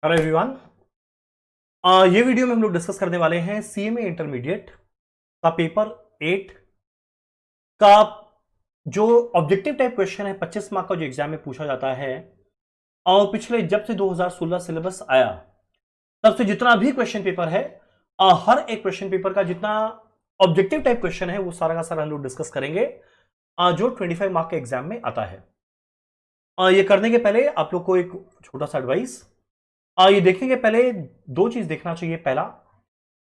Hello everyone. ये video में हम लोग डिस्कस करने वाले हैं सीएमए इंटरमीडिएट का पेपर 8 का जो ऑब्जेक्टिव टाइप क्वेश्चन है 25 मार्क का जो एग्जाम में पूछा जाता है। और पिछले जब से 2016 सिलेबस आया तब से जितना भी क्वेश्चन पेपर है, हर एक क्वेश्चन पेपर का जितना ऑब्जेक्टिव टाइप क्वेश्चन है वो सारा का सारा हम लोग डिस्कस करेंगे, जो 25 मार्क के एग्जाम में आता है। ये करने के पहले आप लोग को एक छोटा सा एडवाइस, ये देखने के पहले दो चीज देखना चाहिए। पहला,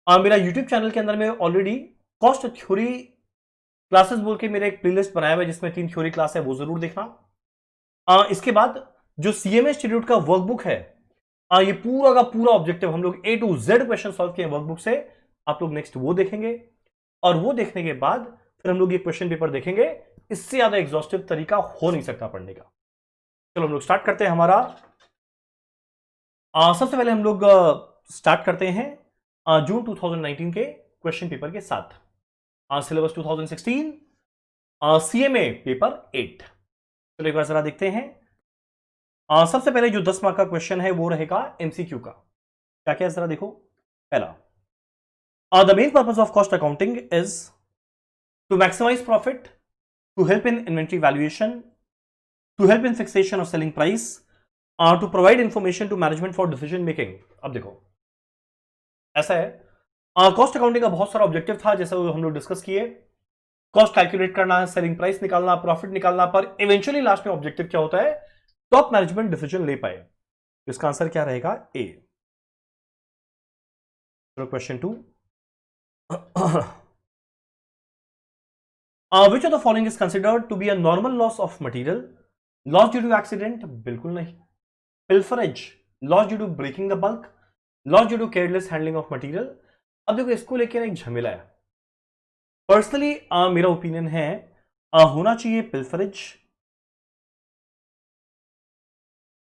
मेरा यूट्यूब चैनल के अंदर में ऑलरेडी कॉस्ट थ्योरी क्लासेस बोल के मेरा एक प्लेलिस्ट बनाया हुआ है जिसमें 3 थ्योरी क्लास है, वो जरूर देखना। इसके बाद जो सीएमए इंस्टीट्यूट का वर्कबुक है, ये पूरा का पूरा ऑब्जेक्टिव हम लोग A to Z question solve किए वर्कबुक से, आप लोग नेक्स्ट वो देखेंगे। और वो देखने के बाद फिर हम लोग ये क्वेश्चन पेपर देखेंगे। इससे ज्यादा एग्जॉस्टिव तरीका हो नहीं सकता पढ़ने का। चलो हम लोग स्टार्ट करते हैं हमारा। सबसे पहले हम लोग स्टार्ट करते हैं जून 2019 के क्वेश्चन पेपर के साथ। Syllabus 2016 CMA paper 8। चलो एक बार जरा देखते हैं। सबसे पहले जो 10 मार्क का क्वेश्चन है वो रहेगा एमसीक्यू का। क्या क्या है जरा देखो। पहला, the main purpose of cost accounting is to maximise profit, to help in inventory valuation, to help in fixation of selling price, to provide information to management for decision making. अब देखो ऐसा है, कॉस्ट अकाउंटिंग का बहुत सारा objective था जैसे हम लोग डिस्कस किए। कॉस्ट कैलकुलेट करना है, सेलिंग प्राइस निकालना, प्रॉफिट निकालना, पर इवेंचुअली लास्ट में ऑब्जेक्टिव क्या होता है? टॉप मैनेजमेंट डिसीजन ले पाए। इसका आंसर क्या रहेगा? A. Question 2, which of the following is considered to be a normal loss of material? Loss due to accident? बिल्कुल नहीं। Pilferage? Loss due to breaking the bulk? Loss due to careless handling of material? अब देखो इसको लेकर एक झमेला है। Personally मेरा ओपिनियन है होना चाहिए पिल्फरेज,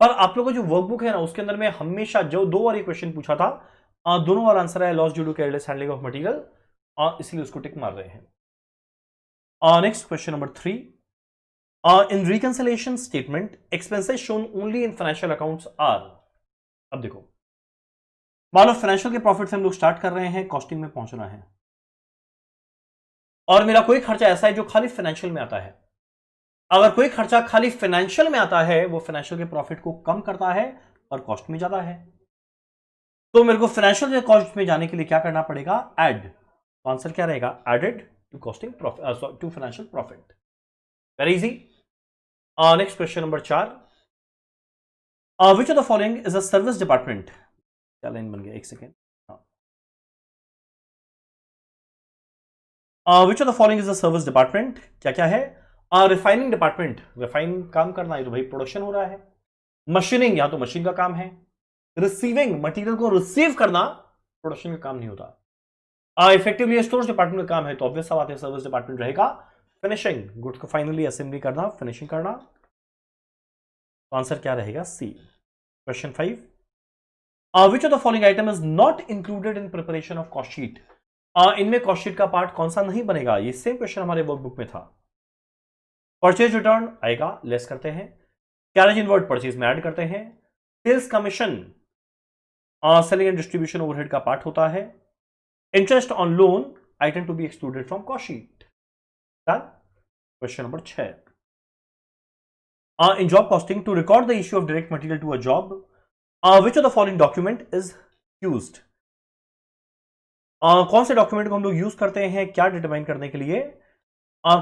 पर आप लोगों का जो वर्कबुक है ना उसके अंदर में हमेशा जो 2 बार ये क्वेश्चन पूछा था, दोनों बार आंसर है loss due to careless handling of material, और इसलिए उसको टिक मार रहे हैं। Next question number 3, in reconciliation statement expenses shown only in financial accounts are. अब देखो मान लो फाइनेंशियल के प्रॉफिट से हम लोग स्टार्ट कर रहे हैं, कॉस्टिंग में पहुंचना है, और मेरा कोई खर्चा ऐसा है जो खाली फाइनेंशियल में आता है। अगर कोई खर्चा खाली फाइनेंशियल में आता है वो फाइनेंशियल के प्रॉफिट को कम करता है और कॉस्ट में जाता है, तो मेरे को फाइनेंशियल के कॉस्ट में जाने के लिए क्या करना पड़ेगा? ऐड। आंसर क्या रहेगा? Added to costing profit, to financial profit. Very easy. Next question number 4, which of the following is a service department? क्या लाइन बन गया? एक second. Which of the following is a service department? क्या क्या है? Refining department, refine काम करना है तो भाई प्रोडक्शन हो रहा है। मशीनिंग, या तो मशीन का काम है। रिसीविंग, मटेरियल को रिसीव करना, प्रोडक्शन का काम नहीं होता। इफेक्टिवली स्टोर्स डिपार्टमेंट का काम है तो ऑब्वियस सा बात है सर्विस डिपार्टमेंट रहेगा। फिनिशिंग, गुड्स को फाइनली असेंबली करना, फिनिशिंग करना, तो आंसर क्या रहेगा? C. Question 5, which of the following item is not included in preparation of cost sheet? इनमें कॉस्ट शीट का पार्ट कौन सा नहीं बनेगा? ये सेम क्वेश्चन हमारे वर्कबुक में था। परचेज रिटर्न आएगा, लेस करते हैं। कैरेज इनवर्ड परचेज में ऐड करते हैं। Sales commission selling and distribution overhead का पार्ट होता है। Interest on loan item to be excluded from cost sheet. Question number 6, in job costing to record the issue of direct material to a job, which of the following document is used? कौन से document को हम लोग use करते हैं क्या determine करने के लिए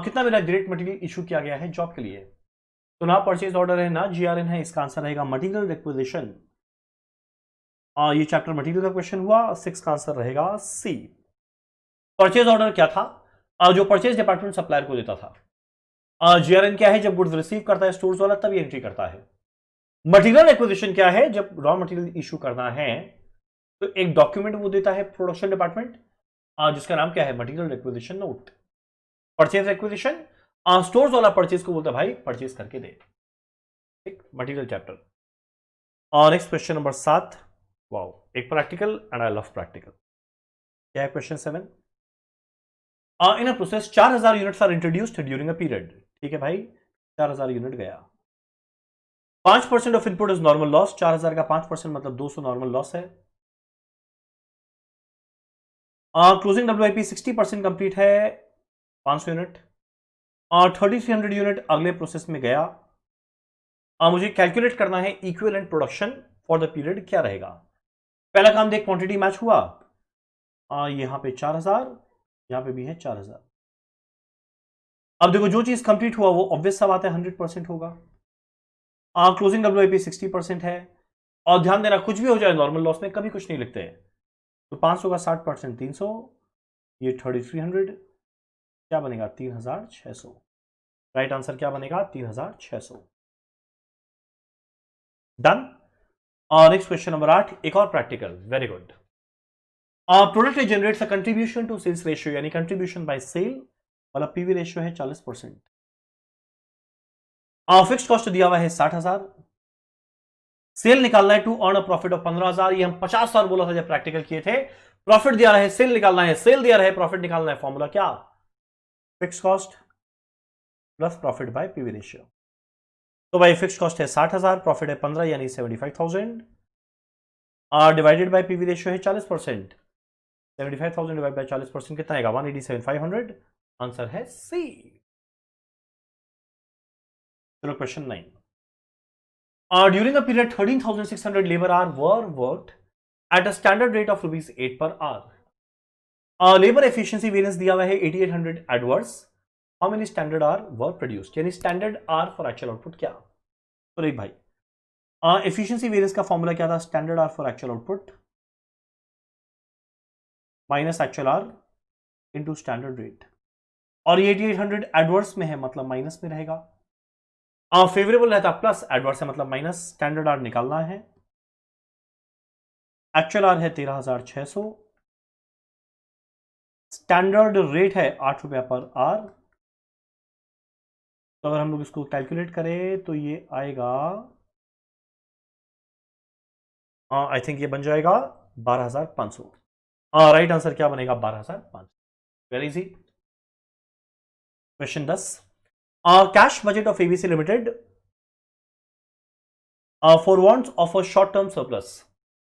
कितना मेरा डायरेक्ट मटेरियल इशू किया गया है जॉब के लिए? तो ना परचेज ऑर्डर है ना जीआरएन है, इसका आंसर रहेगा मटेरियल रिक्विजिशन। ये चैप्टर मटेरियल का क्वेश्चन हुआ, 6 का आंसर रहेगा सी। परचेज ऑर्डर क्या था? जो परचेज डिपार्टमेंट सप्लायर को देता था। जीआरएन क्या है? जब गुड्स रिसीव करता है स्टोर्स वाला तभी एंट्री करता है। मटेरियल एक्विजिशन क्या है? जब रॉ मटेरियल इशू करना है तो एक डॉक्यूमेंट वो देता है प्रोडक्शन डिपार्टमेंट, जिसका नाम क्या है? Material acquisition note. Purchase acquisition, stores वाला परचेज को बोलता है भाई परचेज करके दे। ठीक, मटेरियल चैप्टर। और नेक्स्ट क्वेश्चन नंबर 7, वाओ, एक practical and I love practical. क्या है question 7? In a process 4000 units are introduced during a period. ठीक है भाई, 4000 यूनिट गया। 5% of input is normal loss, 4000 का 5% मतलब 200 नॉर्मल लॉस है। क्लोजिंग WIP 60% कंप्लीट है, 500 यूनिट। 3300 यूनिट अगले प्रोसेस में गया। मुझे कैलकुलेट करना है equivalent production for the period क्या रहेगा। पहला काम देख, क्वांटिटी मैच हुआ। यहां पे 4000, यहां पे भी है 4000। अब देखो जो चीज कंप्लीट हुआ वो ऑब्वियस सा बात है 100% होगा। क्लोजिंग WIP 60% है। और ध्यान देना कुछ भी हो जाए नॉर्मल लॉस में कभी कुछ नहीं लिखते हैं। तो 500 का 60% 300, ये 3300 क्या बनेगा 3600। राइट आंसर क्या बनेगा 3600। डन। और नेक्स्ट क्वेश्चन नंबर 8, एक और practical, very good. Product generates a contribution to sales ratio, यानी कंट्रीब्यूशन बाय सेल वाला पीवी रेशियो है 40%। फिक्स कॉस्ट दिया हुआ है 60,000। सेल निकालना है to earn a profit of 15,000। ये हम 50,000 बोला था जब प्रैक्टिकल किए थे। प्रॉफिट दिया रहा है, सेल निकालना है, सेल दिया रहा है, प्रॉफिट निकालना है। फॉर्मूला क्या, fix cost plus profit by PV ratio. तो भाई फिक्स कॉस्ट है 60,000, प्रॉफिट है 15 यानी 75,000, डिवाइडेड बाय पीवी रेशियो है 40%। 75,000 डिवाइड बाय 40% कितना आएगा 187,500। आंसर है सी। चलो question 9। During a period 13,600 labor hour were worked at a standard rate of rupees 8 per hour. Labour efficiency variance दिया हुआ है 8800 adverse. How many standard hour were produced, यानी standard are for actual output क्या। तो देख भाई, efficiency variance का formula क्या था, standard are for actual output minus actual R into standard rate. और ये 8800 एडवर्स में है मतलब माइनस में रहेगा। फेवरेबल रहता प्लस, एडवर्स है मतलब माइनस। स्टैंडर्ड आर निकालना है, एक्चुअल आर है 13,600, स्टैंडर्ड रेट है 8 रुपया पर आर। तो अगर हम लोग इसको कैलकुलेट करें तो ये आएगा, आई थिंक ये बन जाएगा 12,500। राइट आंसर क्या बनेगा 12,500। Very easy. Question 10, cash budget of ABC limited for wants of a short term surplus.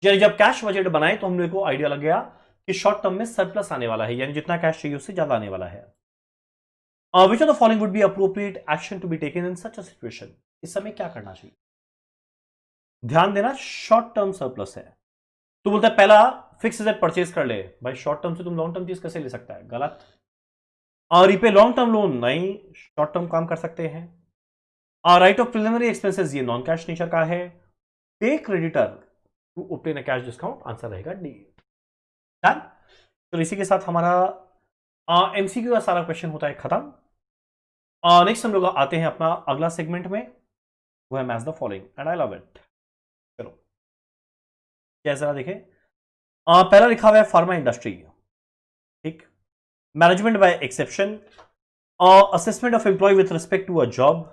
यानी जब कैश बजट बनाए तो हम लोग को आइडिया लग गया कि शॉर्ट टर्म में सरप्लस आने वाला है, यानी जितना कैश चाहिए उससे ज्यादा आने वाला है। Which of the following would be appropriate action to be taken in such a situation. इस समय क्या करना चाहिए, ध्यान देना, शॉर्ट टर्म सरप्लस है। तो बोलता है पहला फिक्स एसेट परचेज कर ले। भाई शॉर्ट टर्म से तुम लॉन्ग टर्म चीज कैसे ले सकता है, गलत। और रिपे लॉन्ग टर्म लोन नहीं, शॉर्ट टर्म काम कर सकते हैं। राइट ऑफ प्रिलिमिनरी एक्सपेंसेस ये नॉन कैश नेचर का है। Pay creditor to obtain a cash discount, answer रहेगा डी। डन। तो इसी के साथ हमारा एमसीक्यू का सारा क्वेश्चन होता है खत्म। नेक्स्ट हम लोग आते हैं अपना अगला सेगमेंट में, वो है match the following and I love it. चलो क्या जरा देखें। पहला लिखा हुआ है फार्मा इंडस्ट्री, ठीक। Management by exception, assessment of employ with respect to a job,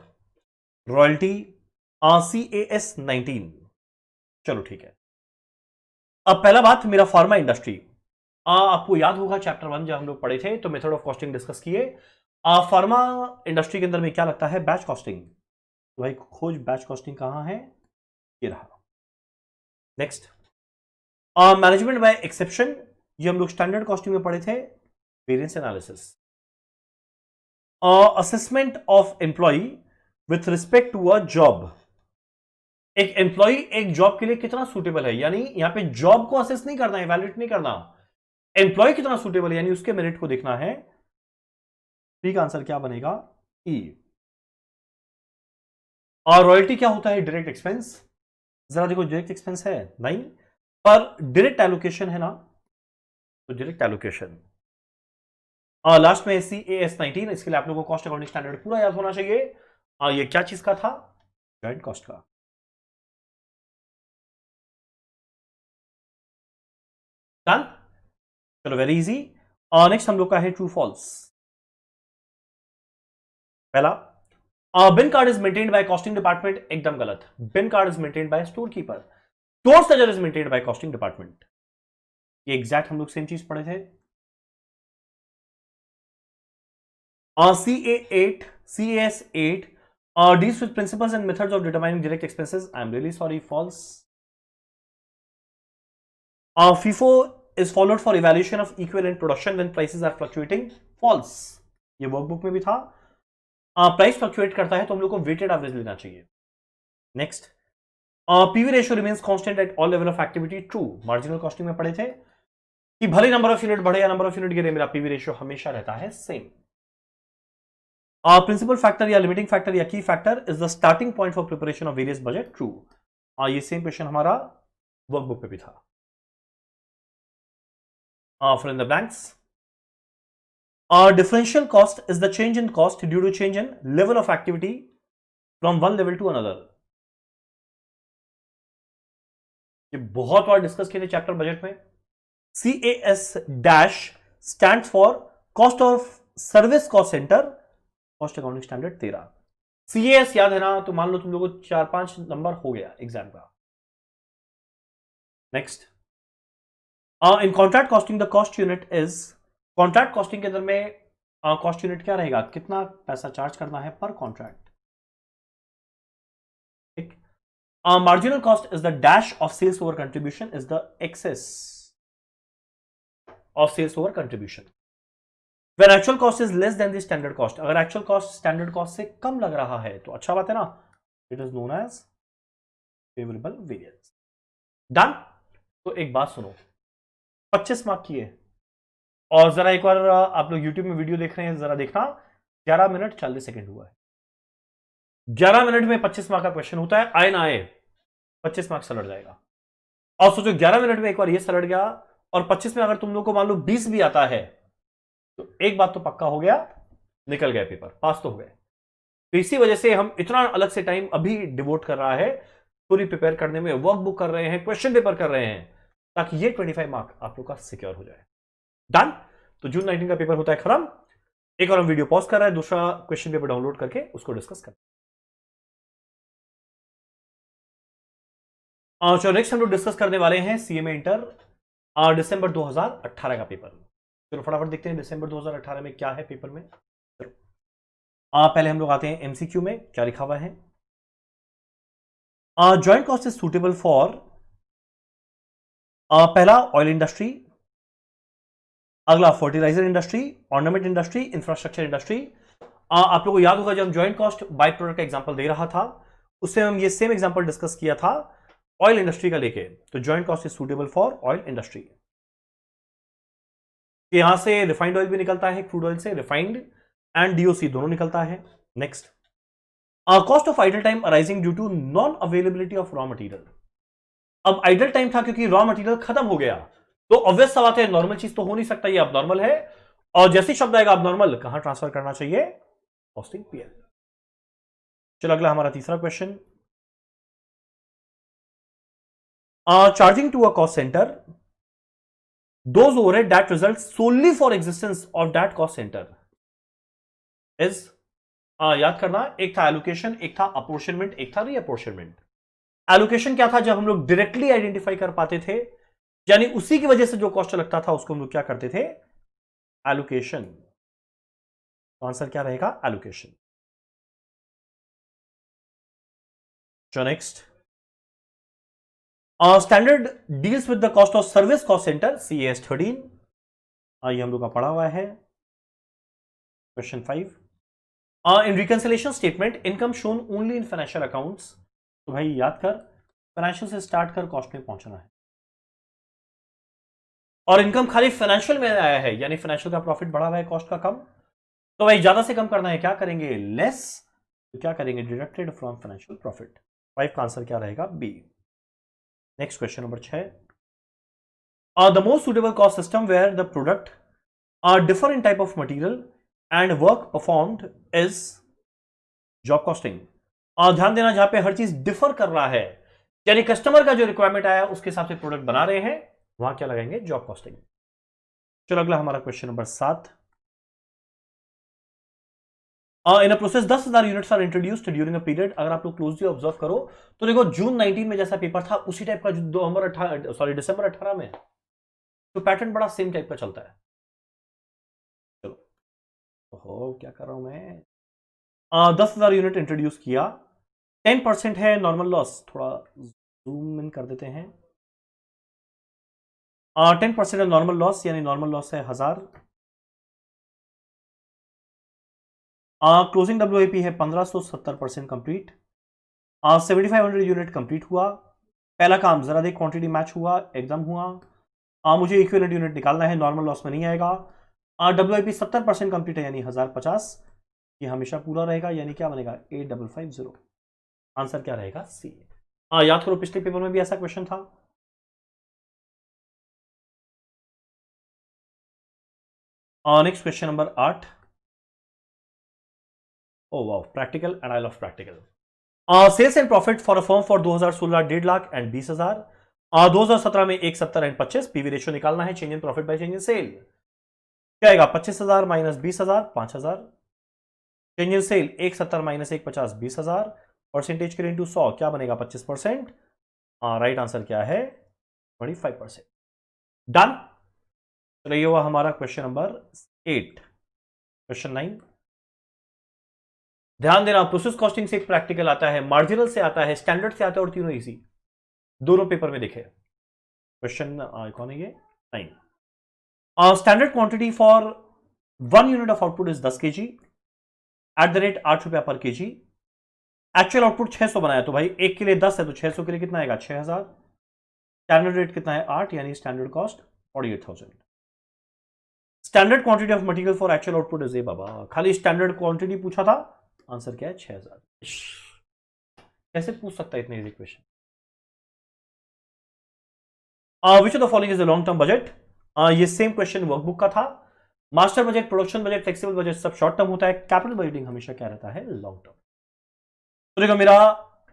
royalty, CAS 19। चलो ठीक है। अब पहला बात मेरा फार्मा इंडस्ट्री, आपको याद होगा चैप्टर 1 जब हम लोग पढ़े थे तो मेथड ऑफ कॉस्टिंग डिस्कस किए। फार्मा इंडस्ट्री के अंदर में क्या लगता है, बैच कॉस्टिंग। तो भाई खोज बैच कॉस्टिंग कहां है, ये रहा। नेक्स्ट, मैनेजमेंट बाय एक्सेप्शन, ये हम लोग स्टैंडर्ड कॉस्टिंग में पढ़े थे, variance analysis. Assessment of employ with respect to a job, एक एम्प्लॉय एक जॉब के लिए कितना सुटेबल है, यानी यहां पे जॉब को असेस नहीं करना है, वैलिडेट नहीं करना, एम्प्लॉय कितना सुटेबल है यानी उसके मेरिट को देखना है। ठीक, आंसर क्या बनेगा ई। और रॉयल्टी क्या होता है, डायरेक्ट एक्सपेंस। जरा देखो डायरेक्ट एक्सपेंस है नहीं, पर डायरेक्ट एलोकेशन है ना, तो डायरेक्ट एलोकेशन। और लास्ट में CAS 19, इसके लिए आप लोगों को कॉस्ट अकाउंटिंग स्टैंडर्ड पूरा याद होना चाहिए। ये क्या चीज का था, जॉइंट कॉस्ट का। डन। चलो वेरी इजी। और नेक्स्ट हम लोग का है ट्रू फॉल्स। पहला, bin card is maintained by costing department, एकदम गलत। Bin card is maintained by store keeper, store ledger is maintained by costing department. ये एग्जैक्ट हम लोग सेम चीज पढ़े थे। CA8 CAS 8 Deals with principles and methods of determining direct expenses. I'm really sorry, false. FIFO is followed for evaluation of equivalent production when prices are fluctuating. False. ये workbook में भी था. Price fluctuate करता है तो हम लोग को वेटेड एवरेज लेना चाहिए. Next, PV ratio remains constant at all level of activity. True. Marginal costing में पढ़े थे कि भले नंबर ऑफ यूनिट बढ़े या नंबर ऑफ यूनिट गिरे, मेरा पीवी रेशियो हमेशा रहता है सेम. प्रिंसिपल फैक्टर या लिमिटिंग फैक्टर या की factor is the starting point for preparation of various budget. True. ये सेम क्वेश्चन हमारा वर्कबुक पे भी था. Fill in the blanks. Differential cost is the change in cost due to change in level of activity from one level to another. ये बहुत बार discuss किए थे chapter budget में. CAS dash stands for cost of service cost centre, cost accounting standard 13. CAS याद है ना, तो मान लो तुम लोगों को 4-5 नंबर हो गया एग्जाम का. Next, in contract costing the cost unit is. Contract costing के अंदर में कॉस्ट यूनिट क्या रहेगा, कितना पैसा चार्ज करना है पर कॉन्ट्रैक्ट. ठीक. Marginal cost is the dash of sales over contribution is the excess of sales over contribution. When actual cost is less than the standard cost. अगर एक्चुअल कॉस्ट स्टैंडर्ड कॉस्ट से कम लग रहा है तो अच्छा बात है ना, it is known as favourable variance. Done. तो एक बात सुनो, 25 मार्क की है और जरा एक बार आप लोग YouTube में वीडियो देख रहे हैं, जरा देखना 11 मिनट 40 सेकंड हुआ है. 11 मिनट में 25 मार्क का क्वेश्चन होता है, आए ना आए 25 मार्क सलट जाएगा. और सोचो 11 मिनट में एक बार ये सलट गया और 25 में अगर तुम लोग को मान लो 20 भी आता है तो एक बात तो पक्का हो गया, निकल गया पेपर, पास तो हो गए. तो इसी वजह से हम इतना अलग से टाइम अभी डिवोट कर रहा है पूरी प्रिपेयर करने में, वर्कबुक कर रहे हैं, क्वेश्चन पेपर कर रहे हैं, ताकि ये 25 मार्क आप लोग का सिक्योर हो जाए. डन. तो जून 19 का पेपर होता है खत्म. एक और हम वीडियो पॉज कर रहे हैं, दूसरा क्वेश्चन पेपर डाउनलोड करके उसको डिस्कस करते हैं. चलो नेक्स्ट हम लोग डिस्कस करने वाले हैं सीएमए इंटर दिसंबर 2018 का पेपर. चलो फटाफट देखते हैं दिसंबर 2018 में क्या है पेपर में. चलो पहले हम लोग आते हैं एमसीक्यू में. क्या लिखा हुआ है, joint cost is suitable for. पहला ऑयल इंडस्ट्री, अगला fertiliser industry, ornament industry, infrastructure industry. आप लोगों को याद होगा जब हम जॉइंट कॉस्ट बाय प्रोडक्ट का एग्जांपल दे रहा था, उससे हम ये सेम एग्जांपल डिस्कस किया था ऑयल इंडस्ट्री का लेके. तो joint cost is suitable for oil industry. यहां से रिफाइंड ऑयल भी निकलता है, क्रूड ऑयल से रिफाइंड एंड डीओसी दोनों निकलता है. Next, cost of idle time arising due to non availability of raw material. अब आइडल टाइम था क्योंकि रॉ मटेरियल खत्म हो गया, तो ऑब्वियस सा बात है नॉर्मल चीज तो हो नहीं सकता, ये अबनॉर्मल है. और जैसे शब्द आएगा अबनॉर्मल, कहां ट्रांसफर करना चाहिए, कॉस्टिंग पीएल. चलो अगला हमारा तीसरा question. Charging to a cost centre those overhead that result solely for existence of that cost centre is. याद करना, एक था एलोकेशन, एक था अपोर्शनमेंट, एक था रीअपोर्शनमेंट. एलोकेशन क्या था, जब हम लोग डायरेक्टली आइडेंटिफाई कर पाते थे, यानी उसी की वजह से जो कॉस्ट लगता था उसको हम लोग क्या करते थे, एलोकेशन. तो आंसर क्या रहेगा, एलोकेशन. जो next, standard deals with the cost of service cost centre CAS 13. ये हम लोग का पढ़ा हुआ है. Question 5, in reconciliation statement income shown only in financial accounts. तो भाई याद कर, फाइनेंशियल से स्टार्ट कर कॉस्ट में पहुंचना है, और इनकम खाली फाइनेंशियल में आया है, यानी फाइनेंशियल का प्रॉफिट बढ़ा हुआ है, कॉस्ट का कम. तो भाई ज्यादा से कम करना है, क्या करेंगे, लेस. तो क्या करेंगे, डिडक्टेड फ्रॉम फाइनेंशियल प्रॉफिट. 5 का आंसर क्या रहेगा, B. Next question number 6, the most suitable cost system where the product differ in type of material and work performed is job costing. ध्यान देना, जहां पे हर चीज डिफर कर रहा है, यानी कस्टमर का जो रिक्वायरमेंट आया उसके हिसाब से प्रोडक्ट बना रहे हैं, वहां क्या लगाएंगे, जॉब कॉस्टिंग. चलो अगला हमारा question number 7, in a process 10,000 units are introduced during a period. अगर आप लोग क्लोजली ऑब्जर्व करो तो देखो जून 19 में जैसा पेपर था उसी टाइप का जो दिसंबर 18 में, तो पैटर्न बड़ा सेम टाइप का चलता है. चलो, ओहो क्या कर रहा हूं मैं, 10,000 यूनिट इंट्रोड्यूस किया, 10% है नॉर्मल लॉस, थोड़ा जूम इन कर देते हैं। 10% है नॉर्मल लॉस, यानी नॉर्मल लॉस है 1000। क्लोजिंग WIP है 1570% कंप्लीट। 7500 यूनिट कंप्लीट हुआ। पहला काम जरा देख, क्वांटिटी मैच हुआ, एकदम हुआ। मुझे इक्विवेलेंट यूनिट निकालना है, नॉर्मल लॉस में नहीं आएगा। WIP 70% कंप्लीट है, यानी 1050। ये हमेशा पूरा रहेगा, यानी क्या बनेगा 8550। आंसर क्या रहेगा सी। याद करो पिछले पेपर में भी ऐसा क्वेश्चन था। Next question number 8। Oh wow, practical and I love practical. Sales and profit for a firm for 2016 1.5 lakh and 20,000। 2017 में 170 एंड 25 पीवी रेशियो निकालना है, change in profit by change in sale. क्या आएगा 25,000 minus 20,000 5,000। Change in sale 170 minus 150 20,000। Percentage के into 100 क्या बनेगा 25%। Right answer क्या है 25%। डन। चलो ये हुआ हमारा क्वेश्चन नंबर 8। क्वेश्चन 9, ध्यान देना, प्रोसेस कॉस्टिंग से एक प्रैक्टिकल आता है, मार्जिनल से आता है, स्टैंडर्ड से आता है, और तीनों इजी, दोनों पेपर में देखे। क्वेश्चन कौन है ये 9। Standard quantity for 1 unit of output is 10 kg eight the rate 8 रुपया पर kg। एक्चुअल आउटपुट 600 बनाया, तो भाई एक के लिए 10 है, तो 600 के लिए कितना आएगा 6000। स्टैंडर्ड रेट कितना है 8, यानी standard cost 48,000। Standard quantity of material for actual output is, बाबा खाली स्टैंडर्ड क्वांटिटी पूछा था, आंसर क्या है 6000। कैसे पूछ सकता है इतने easy question. Which of the following is the long term budget. ये सेम क्वेश्चन वर्कबुक का था। Master budget, production budget, flexible budget सब शॉर्ट टर्म होता है, कैपिटल बजटिंग हमेशा क्या रहता है लॉन्ग टर्म। तो देखो मेरा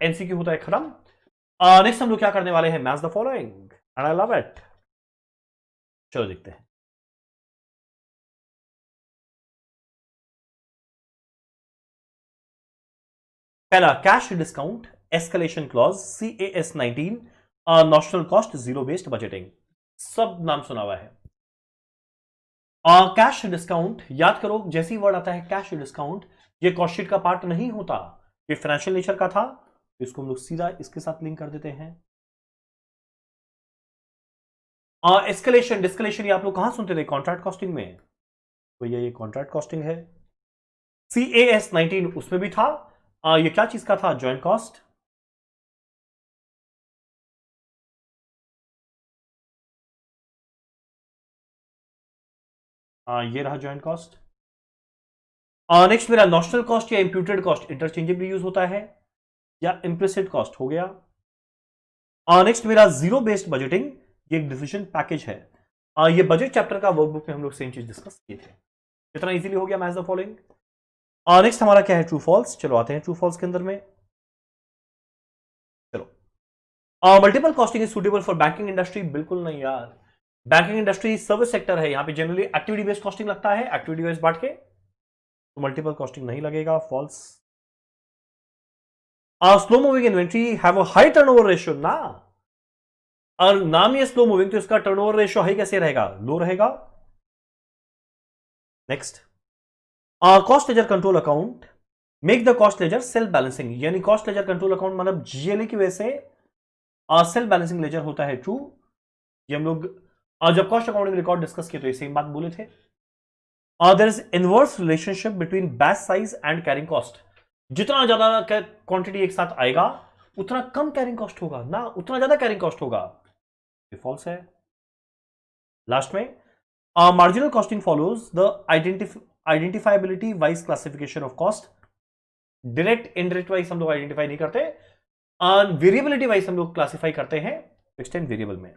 एनसीक्यू होता है खत्म। नेक्स्ट हम लोग क्या करने वाले हैं, match the following and I love it. चलो देखते हैं। पहला cash discount, escalation clause, CAS 19, notional cost, zero based budgeting, सब नाम सुना हुआ है। कैश डिस्काउंट याद करो, जैसी वर्ड आता है कैश डिस्काउंट, ये कॉस्ट शीट का पार्ट नहीं होता, ये फाइनेंशियल नेचर का था, इसको हम लोग सीधा इसके साथ लिंक कर देते हैं। एस्केलेशन डिस्केलेशन ये आप लोग कहां सुनते थे, कॉन्ट्रैक्ट कॉस्टिंग में, तो ये कॉन्ट्रैक्ट कॉस्टिंग है। CAS 19 उसमें भी था। ये क्या चीज का था, जॉइंट कॉस्ट। ये रहा जॉइंट कॉस्ट। नेक्स्ट मेरा नॉशनल कॉस्ट या इंप्यूटेड कॉस्ट इंटरचेंजेबली यूज होता है, या इंप्लिसिट कॉस्ट हो गया। नेक्स्ट मेरा जीरो बेस्ड बजटिंग, ये एक डिसीजन पैकेज है। ये बजट चैप्टर का वर्कबुक में हम लोग सेम चीज डिस्कस किए थे। कितना इजीली हो गया मैच द फॉलोइंग। नेक्स्ट हमारा क्या है, ट्रू फॉल्स। चलो आते हैं ट्रू फॉल्स के अंदर में। चलो, multiple costing is suitable for banking industry, बिल्कुल नहीं यार, बैंकिंग इंडस्ट्री सर्विस सेक्टर है, यहां पे जनरली एक्टिविटी बेस्ड कॉस्टिंग लगता है, एक्टिविटी बेस्ड बांट के, तो मल्टीपल कॉस्टिंग नहीं लगेगा, false. Slow moving inventory have a high turnover ratio ना, और नाम ही स्लो मूविंग, तो इसका टर्नओवर रेशियो हाई कैसे रहेगा, लो रहेगा। Next, cost ledger control account make the cost ledger self balancing, यानी कॉस्ट लेजर कंट्रोल अकाउंट मतलब GLE की वजह से सेल्फ बैलेंसिंग लेजर होता है, ट्रू। ये हम लोग जब कॉस्ट अकाउंटिंग रिकॉर्ड डिस्कस किए तो ये सेम बात बोले थे। There is inverse relationship between batch size and carrying cost, जितना ज्यादा क्वांटिटी एक साथ आएगा उतना कम कैरिंग कॉस्ट होगा ना, उतना ज्यादा कैरिंग कॉस्ट होगा, ये फॉल्स है। लास्ट में, marginal costing follows the identifiability wise classification of cost, direct indirect wise हम लोग आइडेंटिफाई नहीं करते, वेरिएबिलिटी वाइज हम लोग क्लासिफाई करते हैं फिक्स्ड एंड वेरिएबल में।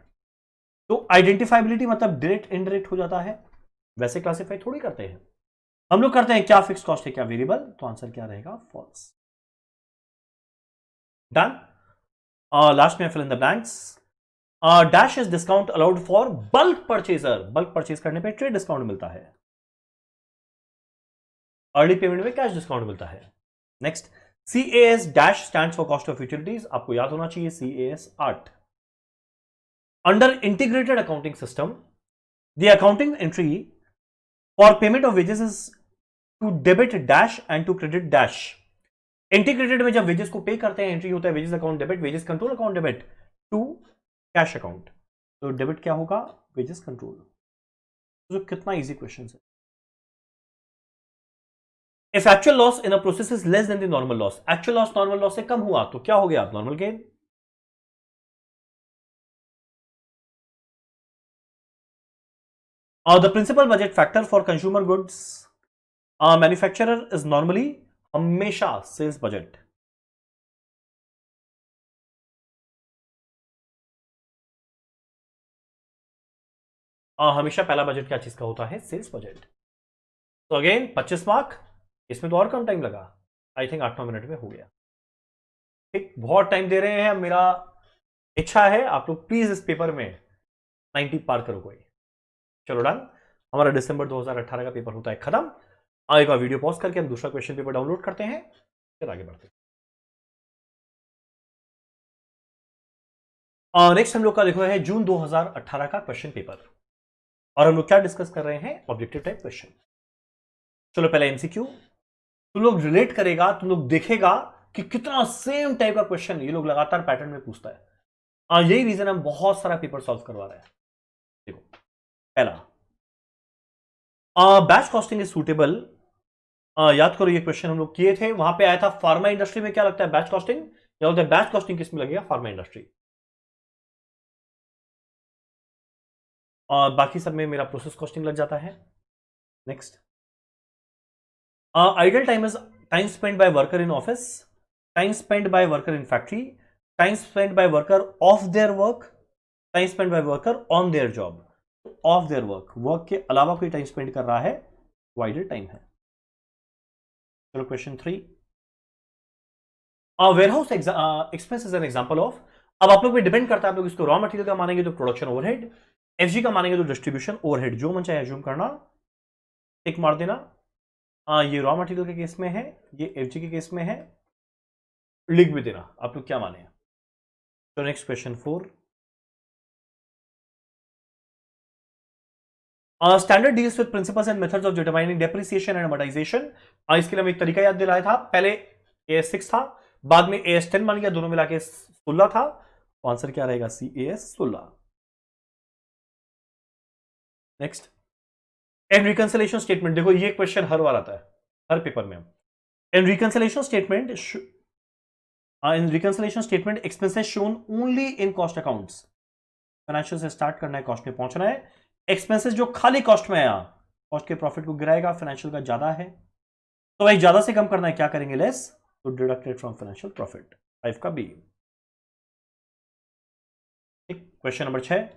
तो आइडेंटिफाइबिलिटी मतलब डायरेक्ट इनडायरेक्ट हो जाता है, वैसे क्लासिफाई थोड़ी करते हैं हम लोग, करते हैं क्या फिक्स कॉस्ट है क्या वेरिएबल, तो आंसर क्या रहेगा फॉल्स। डन। लास्ट में fill in the blanks. Dash is discount allowed for bulk purchaser, bulk purchase करने पे ट्रेड डिस्काउंट मिलता है, अर्ली पेमेंट में कैश डिस्काउंट मिलता है। Next, CAS dash stands for cost of utilities, आपको याद होना चाहिए CAS 8। Under integrated accounting system the accounting entry for payment of wages is to debit dash and to credit dash. Integrated में जब wages को पे करते हैं एंट्री होता है wages account debit, wages control account debit to cash account. तो debit क्या होगा, वेजेस कंट्रोल। तो कितना इजी क्वेश्चन है। If actual loss in a process is less than the normal loss, actual loss normal loss से कम हुआ तो क्या हो गया, normal gain. The principal budget factor for consumer goods manufacturer is normally, हमेशा सेल्स बजट। हमेशा पहला बजट क्या चीज का होता है, सेल्स बजट। तो अगेन 25 मार्क, इसमें तो और कम टाइम लगा, आई थिंक 8-9 मिनट में हो गया। ठीक, बहुत टाइम दे रहे हैं, मेरा इच्छा है आप लोग प्लीज इस पेपर में 90 पार करो कोई। चलो डन, हमारा दिसंबर 2018 का पेपर होता है खत्म। एक बार वीडियो पॉज करके हम दूसरा क्वेश्चन पेपर डाउनलोड करते हैं, फिर आगे बढ़ते हैं। नेक्स्ट हम लोग का देखो है जून 2018 का क्वेश्चन पेपर, और हम लोग क्या डिस्कस कर रहे हैं, ऑब्जेक्टिव टाइप क्वेश्चन। चलो पहले एमसीक्यू, तुम लोग रिलेट करेगा, तुम लोग देखेगा कि कितना सेम टाइप का क्वेश्चन ये लोग लगातार पैटर्न में पूछता है। यही रीजन हम बहुत सारा पेपर सॉल्व करवा रहे हैं। देखो पहला, बैच कॉस्टिंग इज सूटेबल। याद करो ये क्वेश्चन हम लोग किए थे, वहां पे आया था फार्मा इंडस्ट्री में क्या लगता है बैच कॉस्टिंग, या बोलते हैं बैच कॉस्टिंग किस में लगेगा, फार्मा इंडस्ट्री। और बाकी सब में मेरा प्रोसेस कॉस्टिंग लग जाता है। Next, idle time is time spend by worker in office, time spend by worker in factory, time spend by worker of their work, time spend by worker on their job. Of their work, work के अलावा कोई time spend कर रहा है, वो idle time है। चलो question 3, warehouse expense is an example of. अब आप लोग पे डिपेंड करता है, आप लोग इसको रॉ मटेरियल का मानेंगे तो प्रोडक्शन ओवरहेड, एफजी का मानेंगे तो डिस्ट्रीब्यूशन ओवरहेड, जो मन चाहे एज्यूम करना, टिक मार देना। ये रॉ मटेरियल के केस में है, ये एफजी के केस में है, लिख भी देना आप लोग क्या माने। तो next question 4, standard deals with principles and methods of determining depreciation and amortisation. इसके लिए हमें एक तरीका याद दिलाया था, पहले AS6 था, बाद में AS10 बन गया, दोनों मिला के 16 था। तो आंसर क्या रहेगा, CAS16। Next, and reconciliation statement, देखो ये क्वेश्चन हर बार आता है हर पेपर में। In reconciliation statement, expenses shown only in cost accounts. Financial से स्टार्ट करना है, कॉस्ट में पहुंचना है। एक्सपेंसेस जो खाली कॉस्ट में आया, कॉस्ट के प्रॉफिट को गिराएगा, फाइनेंशियल का ज्यादा है तो भाई ज्यादा से कम करना है, क्या करेंगे, लेस, तो डिडक्टेड फ्रॉम फाइनेंशियल प्रॉफिट, 5 का B. Question number 6,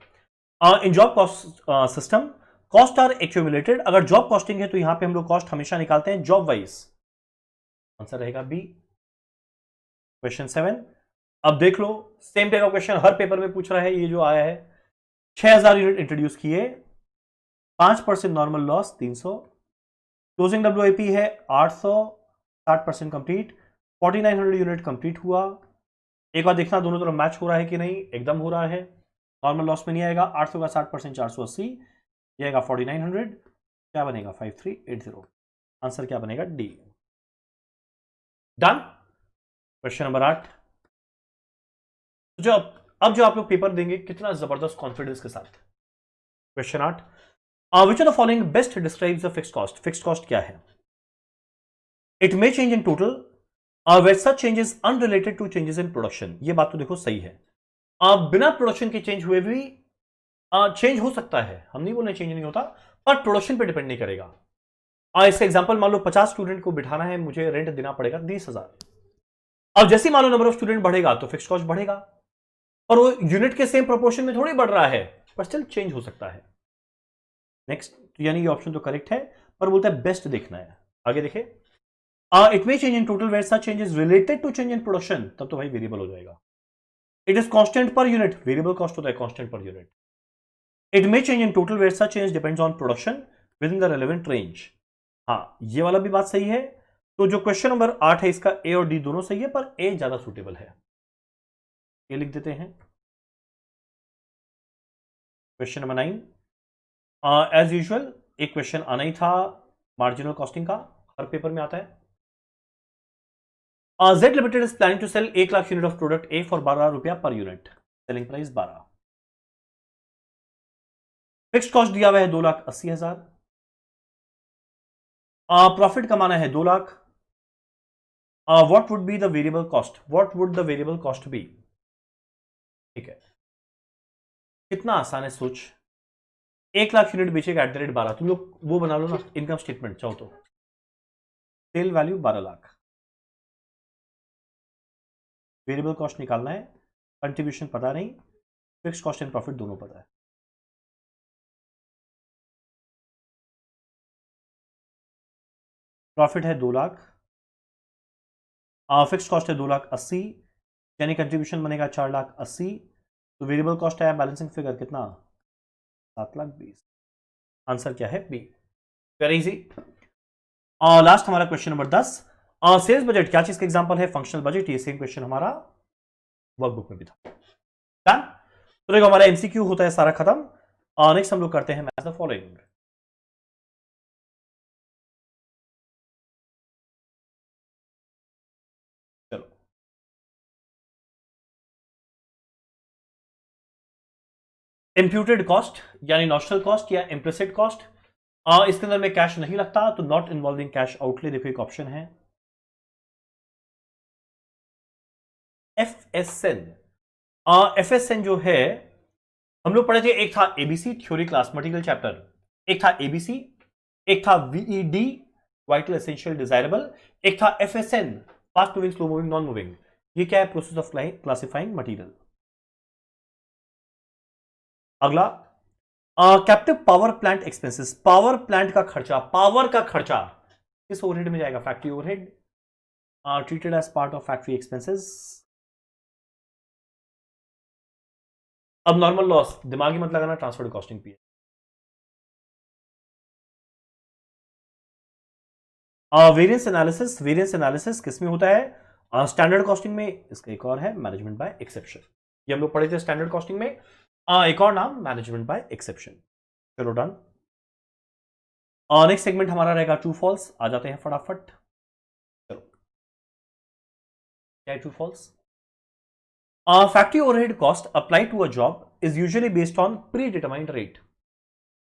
in job cost system cost are accumulated. अगर जॉब कॉस्टिंग है तो यहां पे हम लोग कॉस्ट हमेशा निकालते हैं जॉब वाइज, आंसर रहेगा बी। क्वेश्चन 7, अब देख लो सेम टाइप का क्वेश्चन हर पेपर में पूछ रहा है, ये जो आया है 6000 यूनिट इंट्रोड्यूस किए, 5% नॉर्मल लॉस 300, क्लोजिंग WIP है 800, 60% कंप्लीट, 4900 यूनिट कंप्लीट हुआ। एक बार देखना दोनों तरफ मैच हो रहा है कि नहीं, एकदम हो रहा है, नॉर्मल लॉस में नहीं आएगा। 800 का 60% 480, ये आएगा 4900, क्या बनेगा 5380, आंसर क्या बनेगा, डी। डन। क्वेश्चन नंबर 8, जो अब जो आप लोग पेपर देंगे कितना जबरदस्त कॉन्फिडेंस के साथ। Question 8, which of the following best describes the fixed cost. Fixed cost क्या है, it may change in total where such changes unrelated to changes in production. ये बात तो देखो सही है, बिना प्रोडक्शन के चेंज हुए भी चेंज हो सकता है, हम नहीं बोल रहे चेंज नहीं होता, पर प्रोडक्शन पे डिपेंड नहीं करेगा। इसका एग्जांपल मान लो 50 स्टूडेंट को बिठाना है, मुझे रेंट देना पड़ेगा 20,000। अब जैसे मान लो नंबर ऑफ स्टूडेंट बढ़ेगा तो फिक्स कॉस्ट बढ़ेगा, और वो यूनिट के सेम प्रोपोर्शन में थोड़ी बढ़ रहा है, पर स्टिल चेंज हो सकता है। नेक्स्ट, तो यानी ये ऑप्शन तो करेक्ट है, पर बोलता है बेस्ट देखना है। आगे देखे, it may change in total where such change is related to change in production, तब तो भाई वेरिएबल हो जाएगा। It is constant per unit, variable cost होता है constant per unit. It may change in total where such change depends on production within the relevant range. हाँ, ये वाला भी बात सही है। तो जो क्वेश्चन नंबर 8 है इसका ए और डी दोनों सही है, पर ए ज्यादा सुटेबल है, ये लिख देते हैं। क्वेश्चन नंबर 9, एज यूजुअल एक क्वेश्चन आना ही था मार्जिनल कॉस्टिंग का, हर पेपर में आता है। Z limited is planning to sell 1 lakh unit of product A for 12 रुपया per unit, selling price 12। Fixed cost दिया हुआ है 2,80,000। प्रॉफिट कमाना है 2 lakh. What would be the variable cost, what would the variable cost be? ठीक है, कितना आसान है सोच। 1 लाख यूनिट बेचेगा @12। तुम लोग वो बना लो ना इनकम स्टेटमेंट चाहो तो। Sale value 12 lakh, variable cost निकालना है, कंट्रीब्यूशन पता नहीं, फिक्स कॉस्ट एंड प्रॉफिट दोनों पता है। प्रॉफिट है 2 लाख, फिक्स कॉस्ट है 2,80,000, यानी कंट्रीब्यूशन बनेगा 4,80,000। तो वेरिएबल कॉस्ट है बैलेंसिंग फिगर कितना? 7,20,000। आंसर क्या है? बी। Very easy. लास्ट हमारा क्वेश्चन नंबर 10। सेल्स बजट क्या चीज का एग्जांपल है? Functional budget. ये सेम क्वेश्चन हमारा वर्कबुक में भी था। डन। तो देखो हमारा एमसीक्यू होता है सारा खत्म। नेक्स्ट हम लोग करते हैं मैच द फॉलोइंग। चलो, इंप्यूटेड कॉस्ट यानी नॉशनल कॉस्ट या इम्प्लिसिट कॉस्ट, इसके अंदर में कैश नहीं लगता तो नॉट इन्वॉल्विंग कैश आउटले। देखो एक ऑप्शन है एफएसएन। एफएसएन जो है हम लोग पढ़े थे, एक था ABC theory class material chapter, एक था एबीसी, एक था वीईडी वाइटल एसेंशियल डिजायरेबल, एक था FSN fast moving slow moving non moving. ये क्या है? Process of classifying material. अगला captive power plant expenses, power plant का खर्चा, पावर का खर्चा किस ओवरहेड में जाएगा? Factory overhead, treated as part of factory expenses. अब नॉर्मल लॉस दिमागी मत लगाना, transfer costing P. Variance analysis, variance analysis किस में होता है? स्टैंडर्ड कॉस्टिंग में। इसका एक और है मैनेजमेंट बाय एक्सेप्शन, ये हम लोग पढ़े थे स्टैंडर्ड कॉस्टिंग में। एक और नाम मैनेजमेंट बाय एक्सेप्शन। चलो डन। नेक्स्ट सेगमेंट हमारा रहेगा ट्रू फॉल्स। आ जाते हैं फटाफट। चलो, क्या है true false? Factory overhead cost apply to a job is usually based on predetermined rate.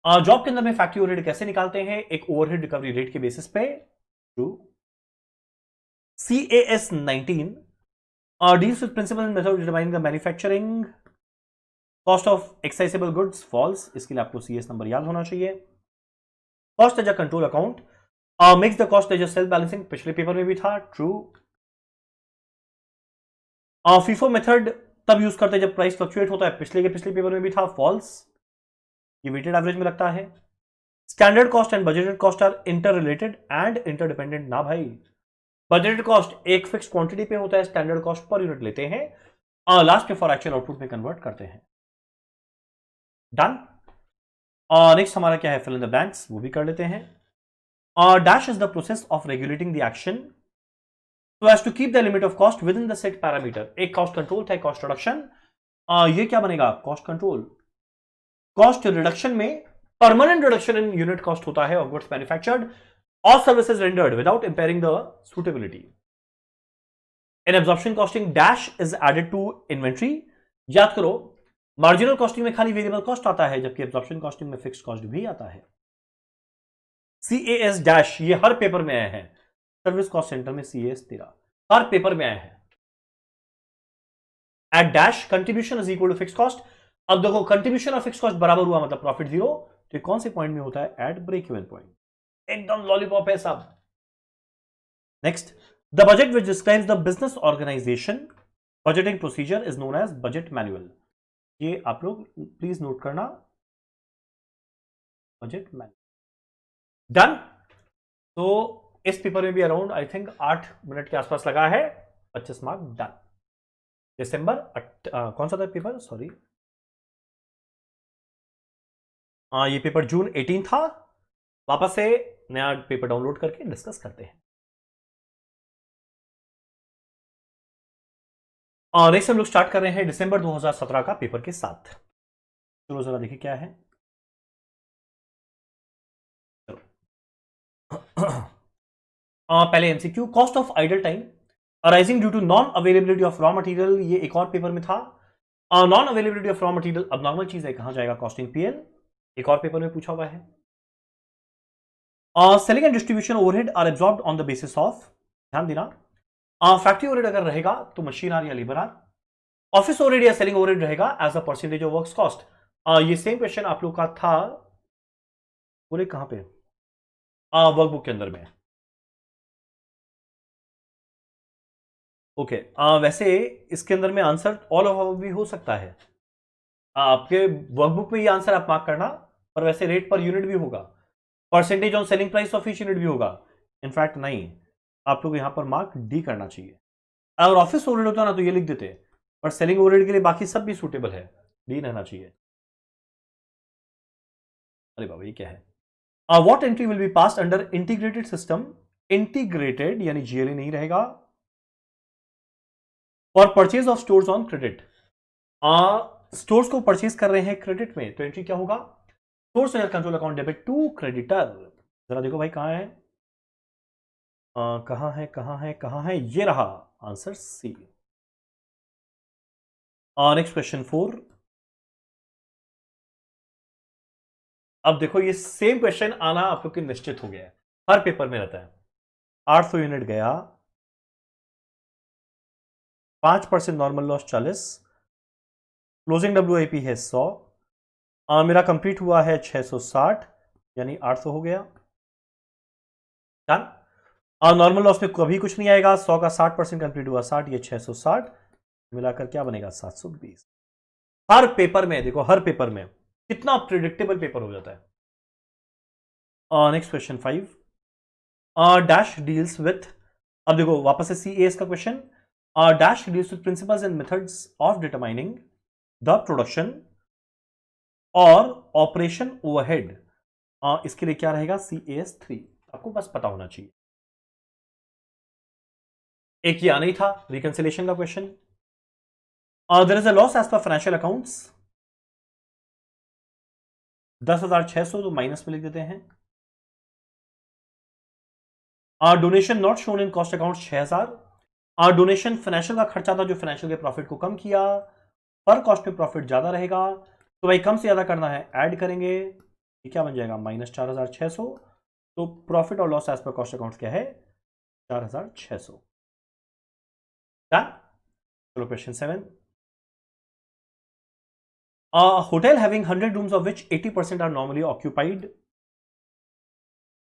Job के अंदर में फैक्ट्री ओवरहेड कैसे निकालते हैं? एक ओवरहेड रिकवरी रेट के बेसिस पे। True. CAS 19 deals with principles and method determining the manufacturing cost of accessible goods. False। इसके लिए आपको CS नंबर याद होना चाहिए। Cost as a control account makes the cost as a self balancing, पिछले paper में भी था। ट्रू। फीफो मेथड तब यूज करते हैं जब प्राइस फ्लक्चुएट होता है, पिछले के पिछले पेपर में भी था। फॉल्स। ये वेटेड एवरेज में लगता है। Standard cost and budgeted cost are interrelated and interdependent. ना भाई, बजटेड कॉस्ट एक फिक्स क्वांटिटी पे होता है, स्टैंडर्ड कॉस्ट पर यूनिट लेते हैं, लास्ट में फॉर एक्चुअल आउटपुट में कन्वर्ट करते हैं। डन। नेक्स्ट हमारा क्या है? फिल इन द ब्लैंक्स, वो भी कर लेते हैं। Dash is the process of regulating the action so as to keep the limit of cost within the set parameter। एक कॉस्ट कंट्रोल था, कॉस्ट रिडक्शन। ये क्या बनेगा? Cost control. कॉस्ट रिडक्शन में permanent reduction in unit cost होता है of goods manufactured और services rendered without impairing the suitability. In absorption costing dash is added to inventory. याद करो, मार्जिनल कॉस्टिंग में खाली वेरिएबल कॉस्ट आता है, जबकि एब्जॉर्प्शन कॉस्टिंग में फिक्स्ड कॉस्ट भी आता है। CAS डैश ये हर पेपर में आया है, सर्विस कॉस्ट सेंटर में CAS 13 हर पेपर में आया है। At dash contribution is equal to fixed cost. अब देखो कंट्रीब्यूशन और फिक्स कॉस्ट बराबर हुआ मतलब प्रॉफिट 0। तो कौन से पॉइंट में होता है? At break even point. एकदम लॉलीपॉप है सब। Next, the budget which describes the business organisation budgeting procedure is known as budget manual. ये आप लोग प्लीज नोट करना, बजट मैनुअल। डन। तो इस पेपर में भी अराउंड आई थिंक 8 मिनट के आसपास लगा है। 25 मार्क। डन। दिसंबर कौन सा था पेपर? सॉरी, ये पेपर जून 18 था। वापस से नया पेपर डाउनलोड करके डिस्कस करते हैं। नेक्स्ट हम लोग स्टार्ट कर रहे हैं दिसंबर 2017 का पेपर के साथ। चलो जरा देखिए क्या है। चलो पहले MCQ, cost of idle time arising due to non availability of raw material, ये एक और पेपर में था। Non availability of raw material अब नॉर्मल चीज है, कहां जाएगा, कॉस्टिंग पीएल, एक और पेपर में पूछा हुआ है। Selling and distribution overhead are absorbed on the basis of, ध्यान देना, फैक्ट्री ओवरहेड अगर रहेगा तो मशीन आर या लेबर आर, ऑफिस ओवरहेड या सेलिंग ओवरहेड रहेगा as a percentage of works cost. ये सेम क्वेश्चन आप लोग का था, बोले कहां पे, वर्कबुक के अंदर में। ओके, वैसे इसके अंदर में आंसर ऑल ऑफ भी हो सकता है, आपके वर्कबुक में ये आंसर आप मार्क करना, पर वैसे रेट पर यूनिट भी होगा, percentage on selling price of each unit भी होगा। इनफैक्ट नहीं, आप लोग यहां पर मार्क डी करना चाहिए। अगर ऑफिस ओवरहेड होता ना तो ये लिख देते, पर सेलिंग ओवरहेड के लिए बाकी सब भी सूटेबल है, डी रहना चाहिए। अरे बाबा ये क्या है, what entry will be passed under integrated system, integrated यानी जीएलए नहीं रहेगा, for purchase of stores on credit, stores को परचेज कर रहे हैं क्रेडिट में, तो एंट्री क्या होगा, stores control account debit to creditor. जरा देखो भाई कहां है, कहां है कहां है कहां है, ये रहा आंसर सी। Next question 4। अब देखो ये सेम क्वेश्चन आना आप लोग के निश्चित हो गया है, हर पेपर में रहता है। 800 यूनिट गया, 5% नॉर्मल लॉस 40, क्लोजिंग डब्ल्यूआईपी है 100, मेरा कंप्लीट हुआ है 660 यानी 800 हो गया। नॉर्मल लॉस में कभी कुछ नहीं आएगा, 100 का 60% कंप्लीट हुआ 60, ये 660 मिलाकर क्या बनेगा 720। हर पेपर में देखो, हर पेपर में कितना प्रिडिक्टेबल पेपर हो जाता है। Next question 5, dash deals with, अब देखो वापस से सीएस का question, dash deals with principles and methods of determining the production और ऑपरेशन ओवरहेड, इसके लिए क्या रहेगा सीएस 3, आपको बस पता होना चाहिए। एक ये आना ही था रिकंसिलेशन का question, there is a loss as per financial accounts 10,600, तो माइनस में लिख देते हैं। Donation not shown in cost account 6,000, donation financial का खर्चा था जो फाइनेंशियल के प्रॉफिट को कम किया, पर कॉस्ट में प्रॉफिट ज्यादा रहेगा, तो भाई कम से ज्यादा करना है, ऐड करेंगे, ये क्या बन जाएगा -4,600, तो प्रॉफिट और loss as per cost account क्या है 4,600। डन। चलो question 7, a hotel having 100 rooms of which 80% are normally occupied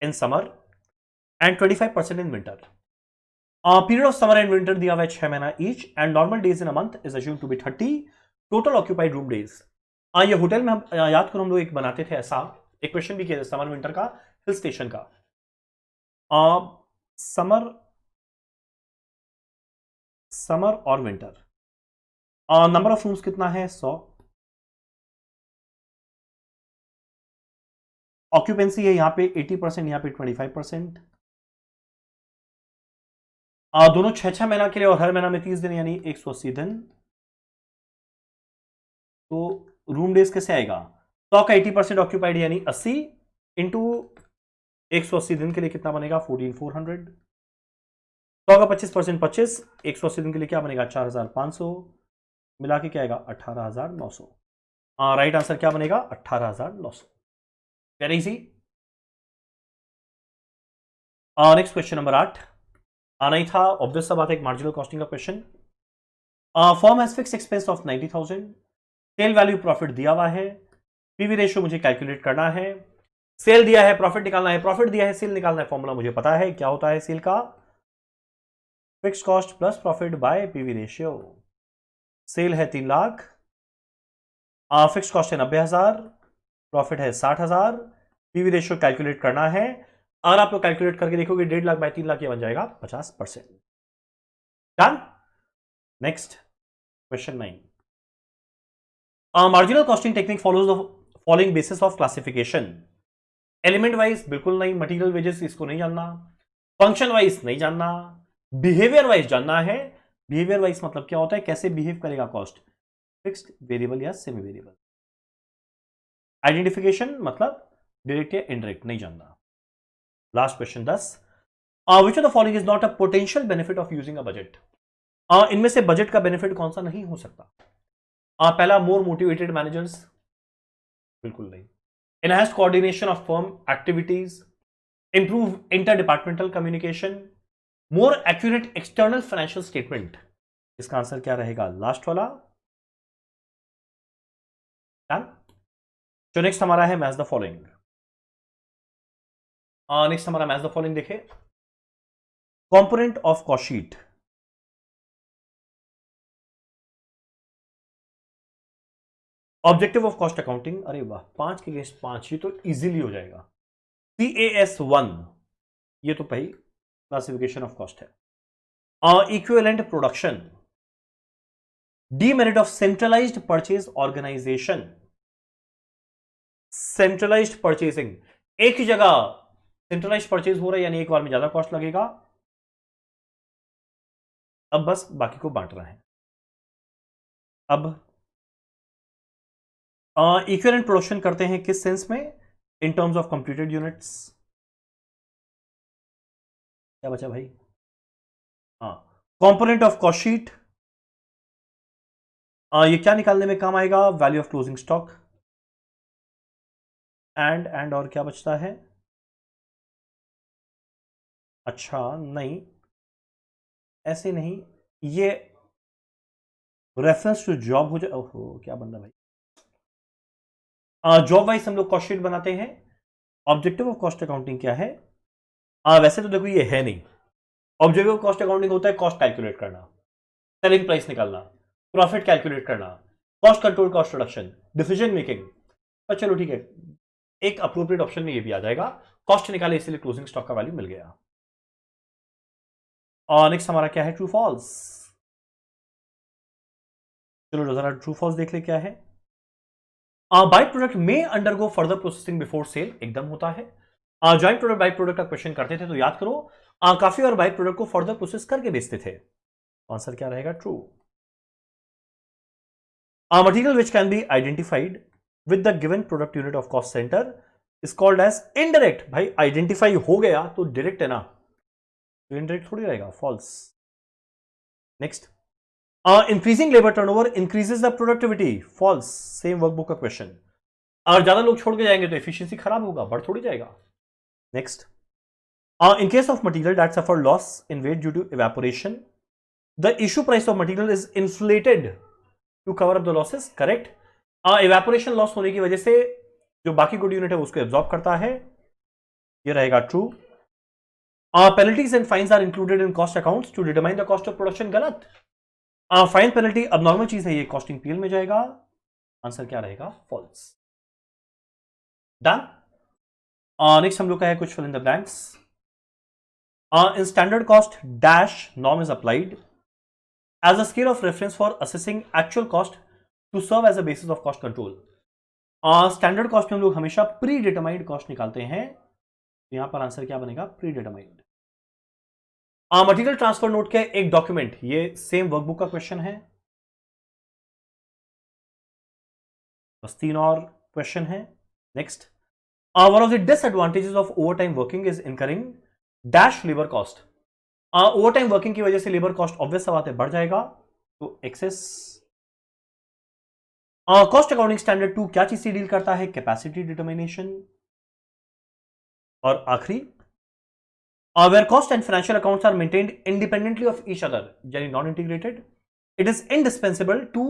in summer and 25% in winter. Period of summer and winter दिया हुआ है 6 महीना each and normal days in a month is assumed to be 30 total occupied room days. ये hotel में हम याद करो हम लोग एक बनाते थे ऐसा, एक क्वेश्चन भी किया था समर विंटर का, हिल स्टेशन का, समर और विंटर, नंबर ऑफ रूम्स कितना है 100, ऑक्यूपेंसी है यहां पे 80%, यहां पे 25%, दोनों 6 महीना के लिए और हर महीना में 30 दिन यानी 180 दिन, तो रूम डेज कैसे आएगा, 100 का 80% ऑक्यूपाइड यानी 80 इंटू 180 दिन के लिए कितना बनेगा 14,400, 100 का 25% 25, 180 दिन के लिए क्या बनेगा 4,500, मिला के क्या आएगा 18,900। राइट आंसर क्या बनेगा 18,900। Very easy. Next question number 8 आना ही था, ऑब्वियस सा बात है, एक मार्जिनल कॉस्टिंग का question. Firm has fixed expense of 90,000, sale value profit दिया हुआ है, पीवी रेशियो मुझे कैलकुलेट करना है, सेल दिया है प्रॉफिट निकालना है, प्रॉफिट दिया है सेल निकालना है, फॉर्मूला मुझे पता है क्या होता है सेल का, fix cost plus profit by PV ratio. Sale है 3 लाख, फिक्स कॉस्ट है 90,000, प्रॉफिट है 60,000, पीवी रेशियो कैलकुलेट करना है, अगर आप लोग कैलकुलेट करके देखोगे 1.5 लाख बाय 3 लाख ये बन जाएगा 50%। Done. Next question 9, marginal costing technique follows the following basis of classification, element wise बिल्कुल नहीं, मटेरियल वेजेस इसको नहीं जानना, फंक्शन वाइज नहीं जानना, बिहेवियर वाइज जानना है। बिहेवियर वाइज मतलब क्या होता है, कैसे बिहेव करेगा कॉस्ट, फिक्स्ड वेरिएबल या सेमी वेरिएबल। आइडेंटिफिकेशन मतलब डायरेक्ट या इनडायरेक्ट नहीं जानना। Last question 10, which of the following is not a potential benefit of using a budget? इनमें से बजट का बेनिफिट कौन सा नहीं हो सकता? पहला, मोर मोटिवेटेड मैनेजर्स, बिल्कुल नहीं। Enhanced coordination of firm activities, improve inter departmental communication, more accurate external financial statement. इसका आंसर क्या रहेगा? लास्ट वाला। जो नेक्स्ट हमारा है मैच द फॉलोइंग। नेक्स्ट हमारा मैच द फॉलोइंग देखे। Component of cost sheet, objective of cost accounting. अरे वाह, 5 के अगेंस्ट 5, ये तो इजीली हो जाएगा। CAS1, ये तो पहली क्लासिफिकेशन ऑफ कॉस्ट है। Equivalent production, demerit of centralised purchase organisation, centralised purchasing, एक ही जगह सेंट्रलाइज्ड परचेज हो रहा है यानी एक बार में ज्यादा कॉस्ट लगेगा, अब बस बाकी को बांट रहा है। अब इक्विवेलेंट प्रोडक्शन करते हैं किस सेंस में? In terms of completed units. क्या बचा भाई? कंपोनेंट ऑफ कॉस्ट शीट, ये क्या निकालने में काम आएगा? Value of closing stock. And और क्या बचता है? अच्छा नहीं, ऐसे नहीं, ये रेफरेंस टू जॉब हो जाए। ओहो, क्या बन रहा भाई? जॉब वाइज हम लोग कॉस्ट शीट बनाते हैं। ऑब्जेक्टिव ऑफ कॉस्ट अकाउंटिंग क्या है? वैसे तो देखो ये है नहीं। ऑब्जेक्टिव ऑफ कॉस्ट अकाउंटिंग होता है कॉस्ट कैलकुलेट करना, सेलिंग प्राइस निकालना, प्रॉफिट कैलकुलेट करना, cost control, cost reduction, decision making. पर चलो ठीक है, एक अप्रोप्रिएट ऑप्शन में ये भी आ जाएगा। कॉस्ट निकाले इसलिए क्लोजिंग स्टॉक का वैल्यू मिल गया। और नेक्स्ट हमारा क्या है? True false. चलो जरा ट्रू फॉल्स देख ले क्या है। बाई प्रोडक्ट में undergo further processing before sale, एकदम होता है। जॉइंट प्रोडक्ट बाई प्रोडक्ट का क्वेश्चन करते थे तो याद करो, काफी और बाई प्रोडक्ट को फर्दर प्रोसेस करके बेचते थे। आंसर क्या रहेगा? True. Material which can be identified with the given product unit of cost centre is called as indirect. भाई आइडेंटिफाई हो गया तो डायरेक्ट है ना, तो इनडायरेक्ट थोड़ी रहेगा। False. Next, increasing labour turnover increases the productivity. False. Same workbook का क्वेश्चन। अगर ज्यादा लोग छोड़ के जाएंगे तो एफिशिएंसी खराब होगा, बढ़ थोड़ी जाएगा। Next, in case of material that suffer loss in weight due to evaporation, the issue price of material is inflated to cover up the losses. Correct. evaporation loss होने की वजह से जो बाकी गुड यूनिट है उसको एब्जॉर्ब करता है, ये रहेगा true. Penalties and fines are included in cost accounts to determine the cost of production. गलत। फाइन पेनल्टी अब नॉर्मल चीज है, ये कॉस्टिंग पीएल में जाएगा। आंसर क्या रहेगा? फॉल्स। डन। नेक्स्ट हम लोग का है कुछ fill in the blanks. In standard cost dash norm is applied as a scale of reference for assessing actual cost to serve as a basis of cost control. Standard cost में हम लोग हमेशा pre determined cost निकालते हैं, यहां पर answer क्या बनेगा? Pre determined. Material transfer note के एक डॉक्यूमेंट, ये सेम वर्कबुक का क्वेश्चन है, बस 3 और क्वेश्चन है। Next, one of the disadvantages of over time working is incurring dash labour cost. Over time working की वजह से लेबर कॉस्ट ऑब्वियस बात है बढ़ जाएगा, तो एक्सेस। कॉस्ट अकाउंटिंग स्टैंडर्ड 2 क्या चीज से डील करता है? Capacity determination. और आखिरी, where cost and financial accounts are maintained independently of each other, यानी non integrated, it is indispensable to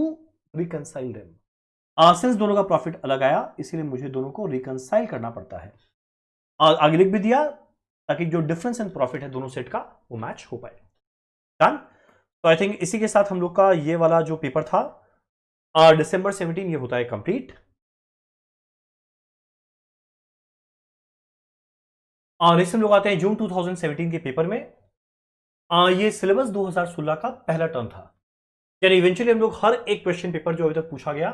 reconcile them. Since दोनों का प्रॉफिट अलग आया इसीलिए मुझे दोनों को रिकंसाइल करना पड़ता है। आगे लिख भी दिया ताकि जो डिफरेंस इन प्रॉफिट है दोनों सेट का वो मैच हो पाए। डन। तो आई थिंक इसी के साथ हम लोग का ये वाला जो पेपर था दिसंबर 17 ये होता है कंप्लीट। नेक्स्ट हम लोग आते हैं जून 2017 के पेपर में। ये सिलेबस 2016 का पहला टर्म था, यानी इवेंचुअली हम लोग हर एक क्वेश्चन पेपर जो अभी तक पूछा गया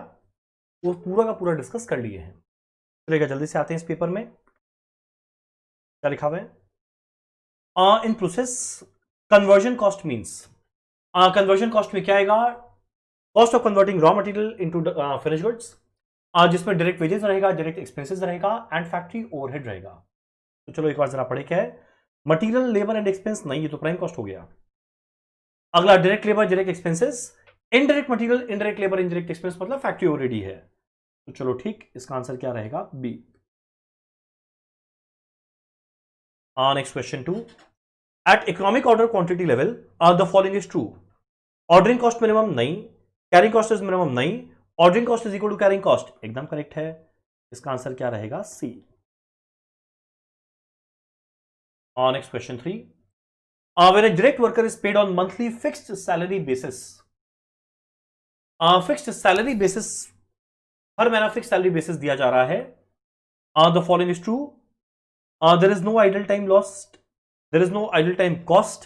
वो पूरा का पूरा डिस्कस कर लिए हैं। चलिएगा जल्दी से आते हैं इस पेपर में, क्या लिखा हुआ है? In process conversion cost means, conversion cost में क्या आएगा? Cost of converting raw material into finish goods, जिसमें डायरेक्ट वेजेस रहेगा, डायरेक्ट एक्सपेंसेस रहेगा एंड फैक्ट्री ओवरहेड रहेगा। तो चलो एक बार जरा पढ़े क्या है। मटीरियल लेबर एंड एक्सपेंस नहीं, ये तो प्राइम कॉस्ट हो गया। अगला direct labour direct expenses, indirect material indirect labour indirect expense मतलब फैक्ट्री ऑलरेडी है। तो चलो ठीक, इसका आंसर क्या रहेगा? B. Next question 2, at economic order quantity level the following is true. Ordering cost minimum नहीं, कैरिंग कॉस्ट इज मिनिमम नहीं, ordering cost is equal to carrying cost एकदम करेक्ट है। इसका आंसर क्या रहेगा? C. Next question 3, when a direct worker is paid on monthly fixed salary basis, fixed salary basis, हर महीना fix salary basis दिया जा रहा है। The following is true, there is no idle time lost, there is no idle time cost,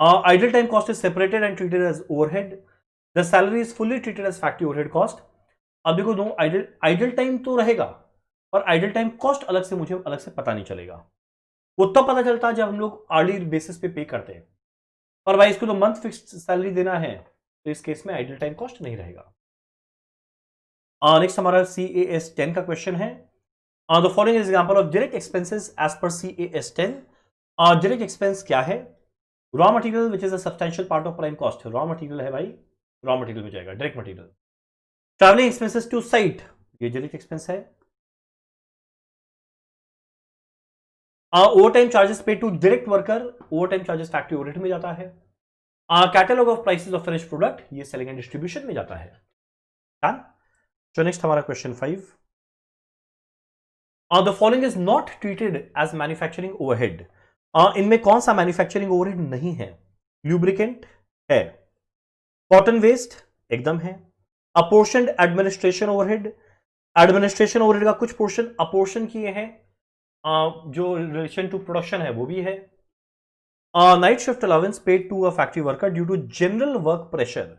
idle time cost is separated and treated as overhead, the salary is fully treated as factory overhead cost. अब देखो, no idle time तो रहेगा और idol time cost अलग से मुझे अलग से पता नहीं चलेगा। वो तब पता चलता है जब हम लोग आर्ली बेसिस पे करते हैं, पर भाई इसको तो मंथ फिक्स्ड सैलरी देना है, तो इस केस में आइडल टाइम कॉस्ट नहीं रहेगा। नेक्स्ट हमारा CAS 10 का क्वेश्चन है, the following example of direct expenses as per CAS 10। Direct expense क्या है? Raw material which is a substantial part of prime cost, raw material है भाई, रॉ मटेरियल में जाएगा direct material. Travelling expenses to site, ये direct expense है। Overtime charges pay to direct worker, overtime charges factory overhead में जाता है। Catalogue of prices of finish product, ये सेलिंग एंड डिस्ट्रीब्यूशन में जाता है। तो नेक्स्ट हमारा question 5, the following is not treated as manufacturing overhead. इनमें कौन सा मैन्युफैक्चरिंग ओवरहेड नहीं है? ल्यूब्रिकेंट है, कॉटन वेस्ट एकदम है, अपोर्शनड एडमिनिस्ट्रेशन ओवरहेड, एडमिनिस्ट्रेशन ओवरहेड का कुछ पोर्शन अपोर्शन किए हैं, जो रिलेशन टू प्रोडक्शन है वो भी है। Night shift allowance paid to a factory worker due to general work pressure,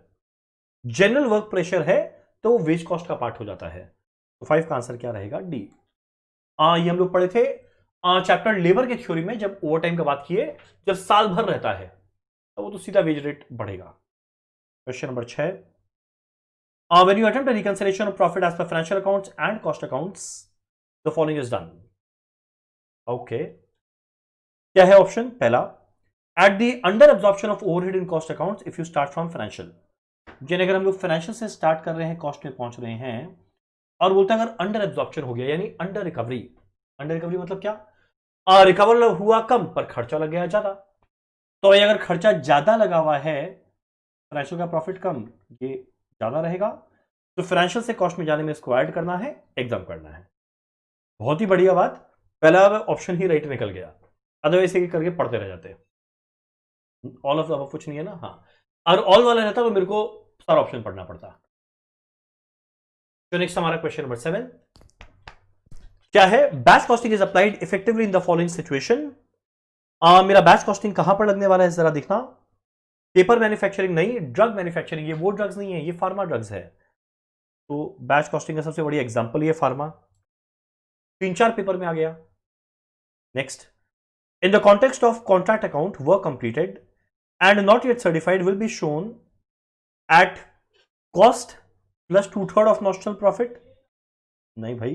general work pressure है तो वेज कॉस्ट का पार्ट हो जाता है। तो 5 का आंसर क्या रहेगा? डी। ये हम लोग पढ़े थे चैप्टर लेबर के थ्योरी में, जब ओवर टाइम का बात किए, जब साल भर रहता है तो वो तो सीधा वेज रेट बढ़ेगा। Question number 6, when you attempt a reconciliation of profit as per financial accounts and cost accounts, the following is done. Okay, क्या है ऑप्शन? पहला, at the under absorption of overhead in cost accounts if you start from financial। यानी अगर हम लोग financial से start कर रहे हैं, कॉस्ट में पहुंच रहे हैं, और बोलते हैं अगर अंडर एब्जॉर्प्शन हो गया यानी अंडर रिकवरी। अंडर रिकवरी मतलब क्या? रिकवर हुआ कम पर खर्चा लग गया ज्यादा। तो अगर खर्चा ज्यादा लगा हुआ है, फाइनेंशियल का प्रॉफिट कम, ये ज्यादा रहेगा, तो फाइनेंशियल से कॉस्ट में जाने में इसको ऐड करना है, एग्जाम करना है। बहुत ही बढ़िया बात, पहला ऑप्शन ही राइट निकल गया, अदरवाइज करके पढ़ते रह जाते। ऑल ऑफ द कुछ नहीं है ना। हाँ, अगर ऑल वाला रहता तो मेरे को सारा ऑप्शन पढ़ना पड़ता। तो नेक्स्ट हमारा क्वेश्चन नंबर 7 क्या है? Batch costing is applied effectively in the following situation. मेरा बैच कॉस्टिंग कहां पर लगने वाला है जरा देखना। पेपर मैन्युफैक्चरिंग नहीं, ड्रग मैन्युफैक्चरिंग, ये वो ड्रग्स नहीं है, ये फार्मा ड्रग्स है। तो बैच कॉस्टिंग का सबसे बढ़िया एग्जांपल ये फार्मा, 3-4 पेपर में आ गया। Next, in the context of contract account work completed and not yet certified will be shown at cost plus 2/3 of notional profit. नहीं भाई,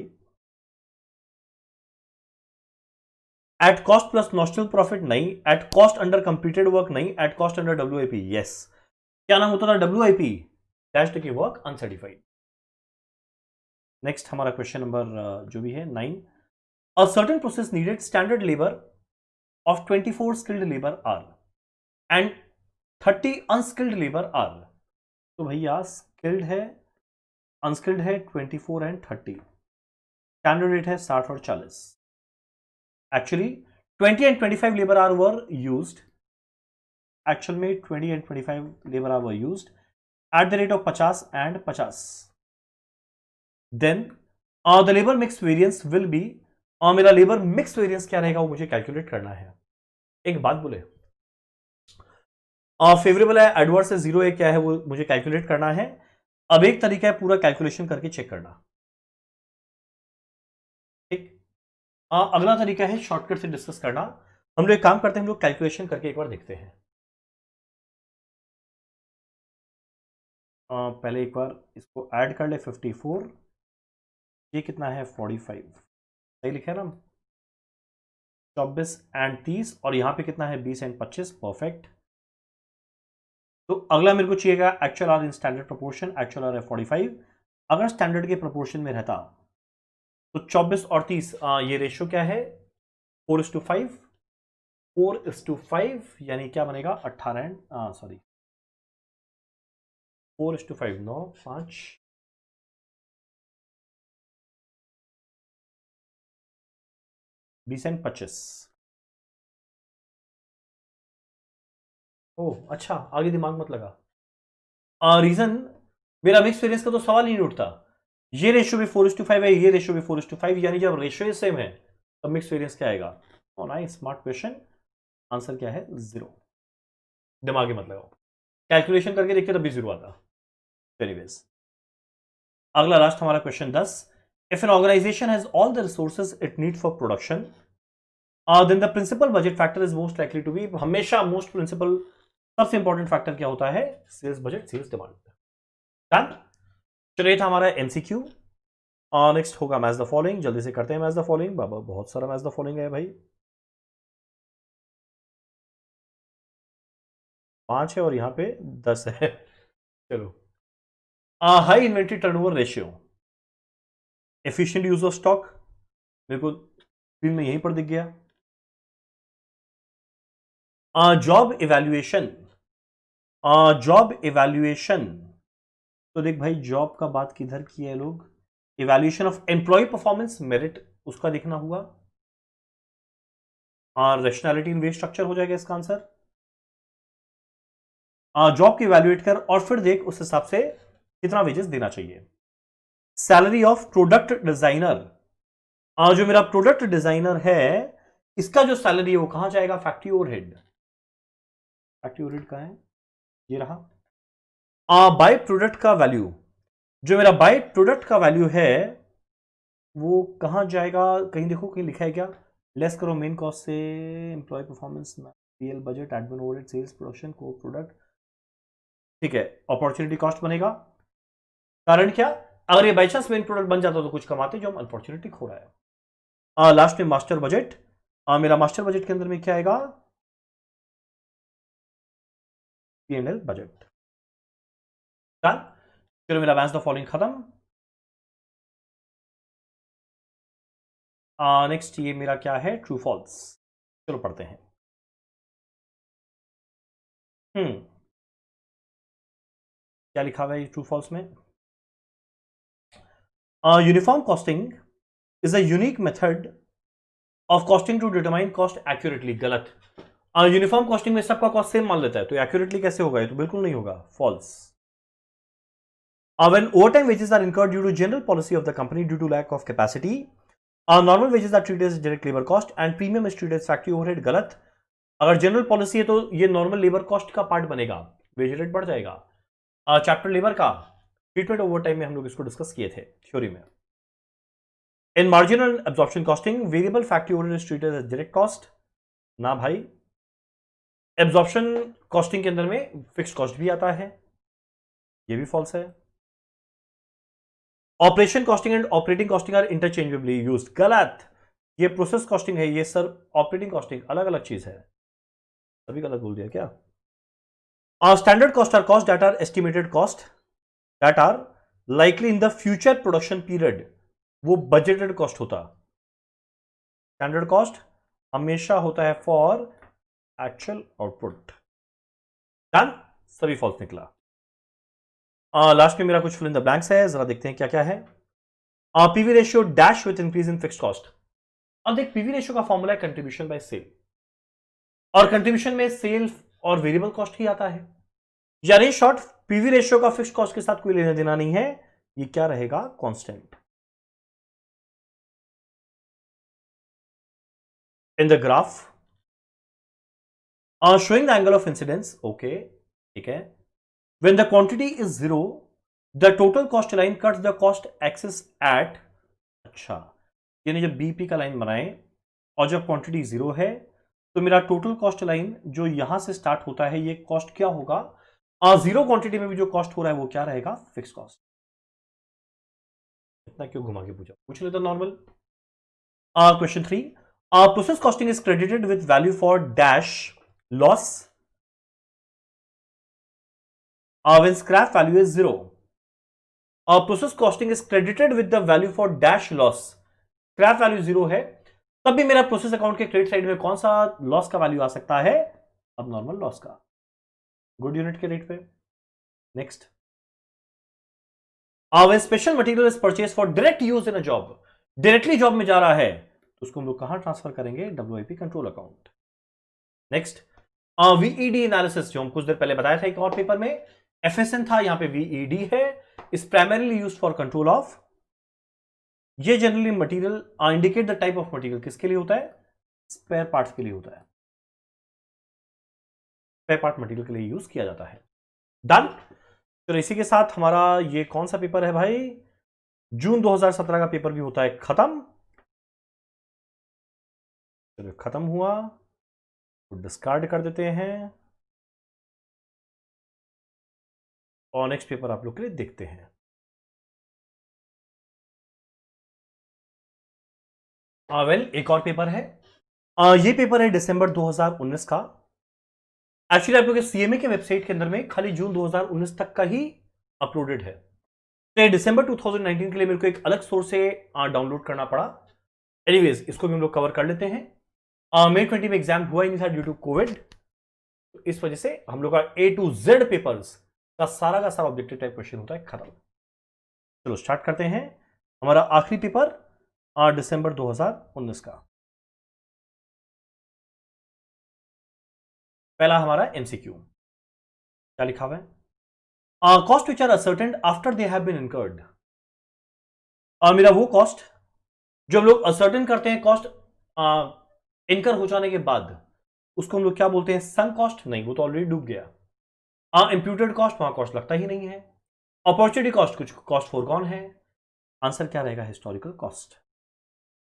at cost plus notional profit नहीं, at cost under completed work नहीं, at cost under WIP। Yes, क्या नाम होता था? WIP, dash की work uncertified. Next हमारा क्वेश्चन नंबर जो भी है 9, a certain process needed standard labour of 24 skilled labour hour and 30 unskilled labour hour. तो भैया स्किल्ड है, अनस्किल्ड है 24 एंड 30, स्टैंडर्ड रेट है 60 और 40। Actually 20 and 25 labour hour were used, actual में 20 and 25 labour hour were used at the rate of 50 and 50। Then the labour mix variance will be, मेरा labour mix variance क्या रहेगा वो मुझे calculate करना है। एक बात बोले, फेवरेबल है, एडवर्स है, जीरो है, क्या है वो मुझे कैलकुलेट करना है। अब एक तरीका है पूरा कैलकुलेशन करके चेक करना। ठीक, अगला तरीका है शॉर्टकट से डिस्कस करना। हम लोग एक काम करते हैं, हम लोग कैलकुलेशन करके एक बार देखते हैं। पहले एक बार इसको ऐड कर ले, 54, ये कितना है 45, सही लिखा है ना? 24 एंड 30, और यहां पे कितना है? 20 एंड 25। परफेक्ट। तो अगला मेरे को चाहिएगा actual hour in standard proportion. Actual hour है 45। अगर स्टैंडर्ड के प्रोपोर्शन में रहता तो 24 और 30, ये रेशियो क्या है? 4:5। 4:5 यानी क्या बनेगा? 18 एंड सॉरी 4:5, 9, 5, 20 एंड 25। ओह अच्छा, आगे दिमाग मत लगा। रीजन, मेरा मिक्स वेरियंस का तो सवाल ही नहीं उठता। ये रेशियो भी 4:5 है, ये रेशियो भी 4:5, यानी जब रेशियो सेम है तब मिक्स वेरियंस क्या आएगा? ओ नाइस, स्मार्ट क्वेश्चन। आंसर क्या है? 0। दिमाग ही मत लगाओ, कैलकुलेशन करके देखते तब भी 0 आता। एनीवेज, अगला लास्ट हमारा question 10। If an organisation has all the resources it need for production, then the principal budget factor is most likely to be. हमेशा मोस्ट प्रिंसिपल सबसे इंपॉर्टेंट फैक्टर क्या होता है? Sales budget, sales demand. Done. चलिए, ये था हमारा MCQ. Next होगा मैच द फॉलोइंग। जल्दी से करते हैं मैच द फॉलोइंग। बाबा बहुत सारा मैच द फॉलोइंग है भाई, 5 है और यहां पे 10 है। चलो, high inventory turnover ratio, efficient use of stock, मेरे को स्क्रीन में यहीं पर दिख गया। जॉब इवैल्यूएशन, जॉब इवैल्यूएशन, तो देख भाई जॉब का बात किधर किया है लोग? Evaluation of employ performance, merit, उसका देखना हुआ। रैशनैलिटी इन वेज स्ट्रक्चर हो जाएगा इसका आंसर। जॉब की इवैल्यूएट कर और फिर देख उस हिसाब से कितना वेजेस देना चाहिए। सैलरी ऑफ प्रोडक्ट डिजाइनर, जो मेरा प्रोडक्ट डिजाइनर है इसका जो सैलरी है वो कहां जाएगा? Factory overhead. फैक्ट्री ओवरहेड कहां है? ये रहा। बाय प्रोडक्ट का वैल्यू, जो मेरा बाय प्रोडक्ट का वैल्यू है वो कहां जाएगा? कहीं देखो, कहीं लिखा है क्या? लेस करो मेन कॉस्ट से, employ performance, material budget, admin overhead, sales, production, को प्रोडक्ट। ठीक है, अपॉर्चुनिटी कॉस्ट बनेगा। कारण क्या? अगर ये बाई चांस मेन प्रोडक्ट बन जाता तो कुछ कमाते, जो हम अनफॉर्चुनेटली खो रहा है। लास्ट में मास्टर बजट, मेरा मास्टर बजट के अंदर में क्या आएगा? P&L budget. चलो, मेरा मैच द फॉलोइंग खत्म। नेक्स्ट ये मेरा क्या है? True false. चलो पढ़ते हैं। क्या लिखा हुआ है ट्रू फॉल्स में? Uniform costing is a unique method of costing to determine cost accurately. गलत। यूनिफॉर्म कॉस्टिंग में सबका कॉस्ट सेम मान लेता है, तो एक्यूरेटली कैसे होगा? ये तो बिल्कुल नहीं होगा, false. When overtime wages are incurred due to general policy of the company due to lack of capacity, normal wages are treated as direct labor cost and premium is treated as factory overhead. गलत। अगर general policy है तो ये normal labour cost का part बनेगा, wage rate बढ़ जाएगा। Chapter labour का ट्रीटमेंट ओवर टाइम में हम लोग इसको डिस्कस किए थे थ्योरी में। In marginal absorption costing variable factory overhead is treated as direct cost. ना भाई, एब्जॉर्प्शन कॉस्टिंग के अंदर में फिक्स्ड कॉस्ट भी आता है, ये भी फॉल्स है। Operation costing and operating costing are interchangeably used. गलत। ये प्रोसेस कॉस्टिंग है, ये सर ऑपरेटिंग कॉस्टिंग अलग अलग चीज है। सभी गलत बोल दिया क्या? Standard cost are cost that are estimated cost that are likely in the future production period, वो बजटेड कॉस्ट होता। स्टैंडर्ड कॉस्ट हमेशा होता है फॉर एक्चुअल आउटपुट। डन। सभी फॉल्स निकला। लास्ट में मेरा कुछ फिल इन द ब्लैंक्स है, जरा देखते हैं क्या क्या है। PV ratio dash with increase in fixed cost. अब देख, पीवी रेशियो का फॉर्मूला है कंट्रीब्यूशन बाय सेल, और कंट्रीब्यूशन में सेल और वेरिएबल कॉस्ट ही आता है, यानी शॉर्ट पीवी रेशियो का फिक्स्ड कॉस्ट के साथ कोई लेना देना नहीं है, ये क्या रहेगा? Constant. In the graph showing the angle of incidence, okay ठीक है। When the quantity is 0 the total cost line cuts the cost axis at, अच्छा, यानी जब बीपी का लाइन बनाए और जब क्वांटिटी 0 है तो मेरा टोटल कॉस्ट लाइन जो यहां से स्टार्ट होता है, ये कॉस्ट क्या होगा? 0 क्वांटिटी में भी जो कॉस्ट हो रहा है वो क्या रहेगा? Fix cost. इतना क्यों घुमा के पूछा? पूछ लेता normal. Question 3, process costing is credited with value for dash loss when scrap value is 0. Process costing is credited with the value for dash loss. Scrap value 0 है, तब भी मेरा प्रोसेस अकाउंट के क्रेडिट साइड में कौन सा loss का value आ सकता है? अब नॉर्मल लॉस का, गुड यूनिट के रेट पे। Next, when special material is purchased for direct use in a job, directly job में जा रहा है तो उसको हम लोग कहां ट्रांसफर करेंगे? WIP control account. Next, VED analysis, जो हम कुछ देर पहले बताया था एक और पेपर में, FSN था, यहां पे VED है, is primarily used for control of. ये generally material indicate the type of material किसके लिए होता है? स्पेयर पार्ट्स के लिए होता है, स्पेयर पार्ट मटेरियल के लिए यूज किया जाता है। डन। तो इसी के साथ हमारा ये कौन सा पेपर है भाई? जून 2017 का पेपर भी होता है खत्म। चलो खत्म हुआ तो डिस्कार्ड कर देते हैं और नेक्स्ट पेपर आप लोग के लिए देखते हैं। एक और पेपर है, ये पेपर है दिसंबर 2019 का। एक्चुअली आप लोग के सीएमए के वेबसाइट के अंदर में खाली जून 2019 तक का ही अपलोडेड है, तो दिसंबर 2019 के लिए मेरे को एक अलग सोर्स से डाउनलोड करना पड़ा। एनीवेज, इसको भी हम लोग कवर कर लेते हैं। May 20 में एग्जाम हुआ ही नहीं था ड्यू टू कोविड, तो इस वजह से हम लोग का A to Z पेपर्स का सारा ऑब्जेक्टिव टाइप क्वेश्चन होता है खत्म। चलो स्टार्ट करते हैं हमारा आखिरी पेपर दिसंबर 2019 का। पहला हमारा एमसीक्यू, क्या लिखा हुआ है? Cost which are ascertained after they have been incurred. मेरा वो कॉस्ट जो हम लोग असर्टेन करते हैं, कॉस्ट इनकर हो जाने के बाद, उसको हम लोग क्या बोलते हैं? Sunk cost? नहीं, वो तो ऑलरेडी डूब गया। इंप्यूटेड कॉस्ट, वहां कॉस्ट लगता ही नहीं है। अपॉर्चुनिटी कॉस्ट, कुछ कॉस्ट फोरगॉन है। आंसर क्या रहेगा? Historical cost.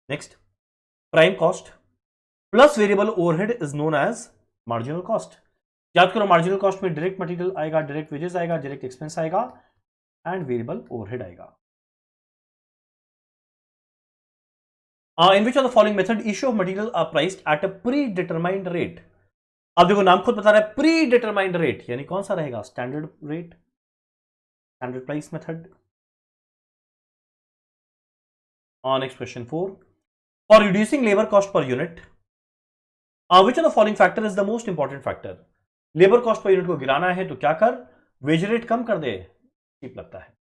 Next, prime cost plus variable overhead is known as marginal cost. याद करो, मार्जिनल कॉस्ट में डायरेक्ट मटेरियल आएगा, डायरेक्ट वेजेस आएगा, डायरेक्ट एक्सपेंस आएगा एंड वेरिएबल ओवरहेड आएगा। In which of the following method issue of material are priced at a predetermined rate? अब देखो, नाम खुद बता रहा है प्री-डिटरमाइंड रेट, यानी कौन सा रहेगा? Standard rate, standard price method. Next question 4, for reducing labour cost per unit which of the following factor is the most important factor? Labour cost per unit को गिराना है तो क्या कर? वेज रेट कम कर दे, चीप लगता है।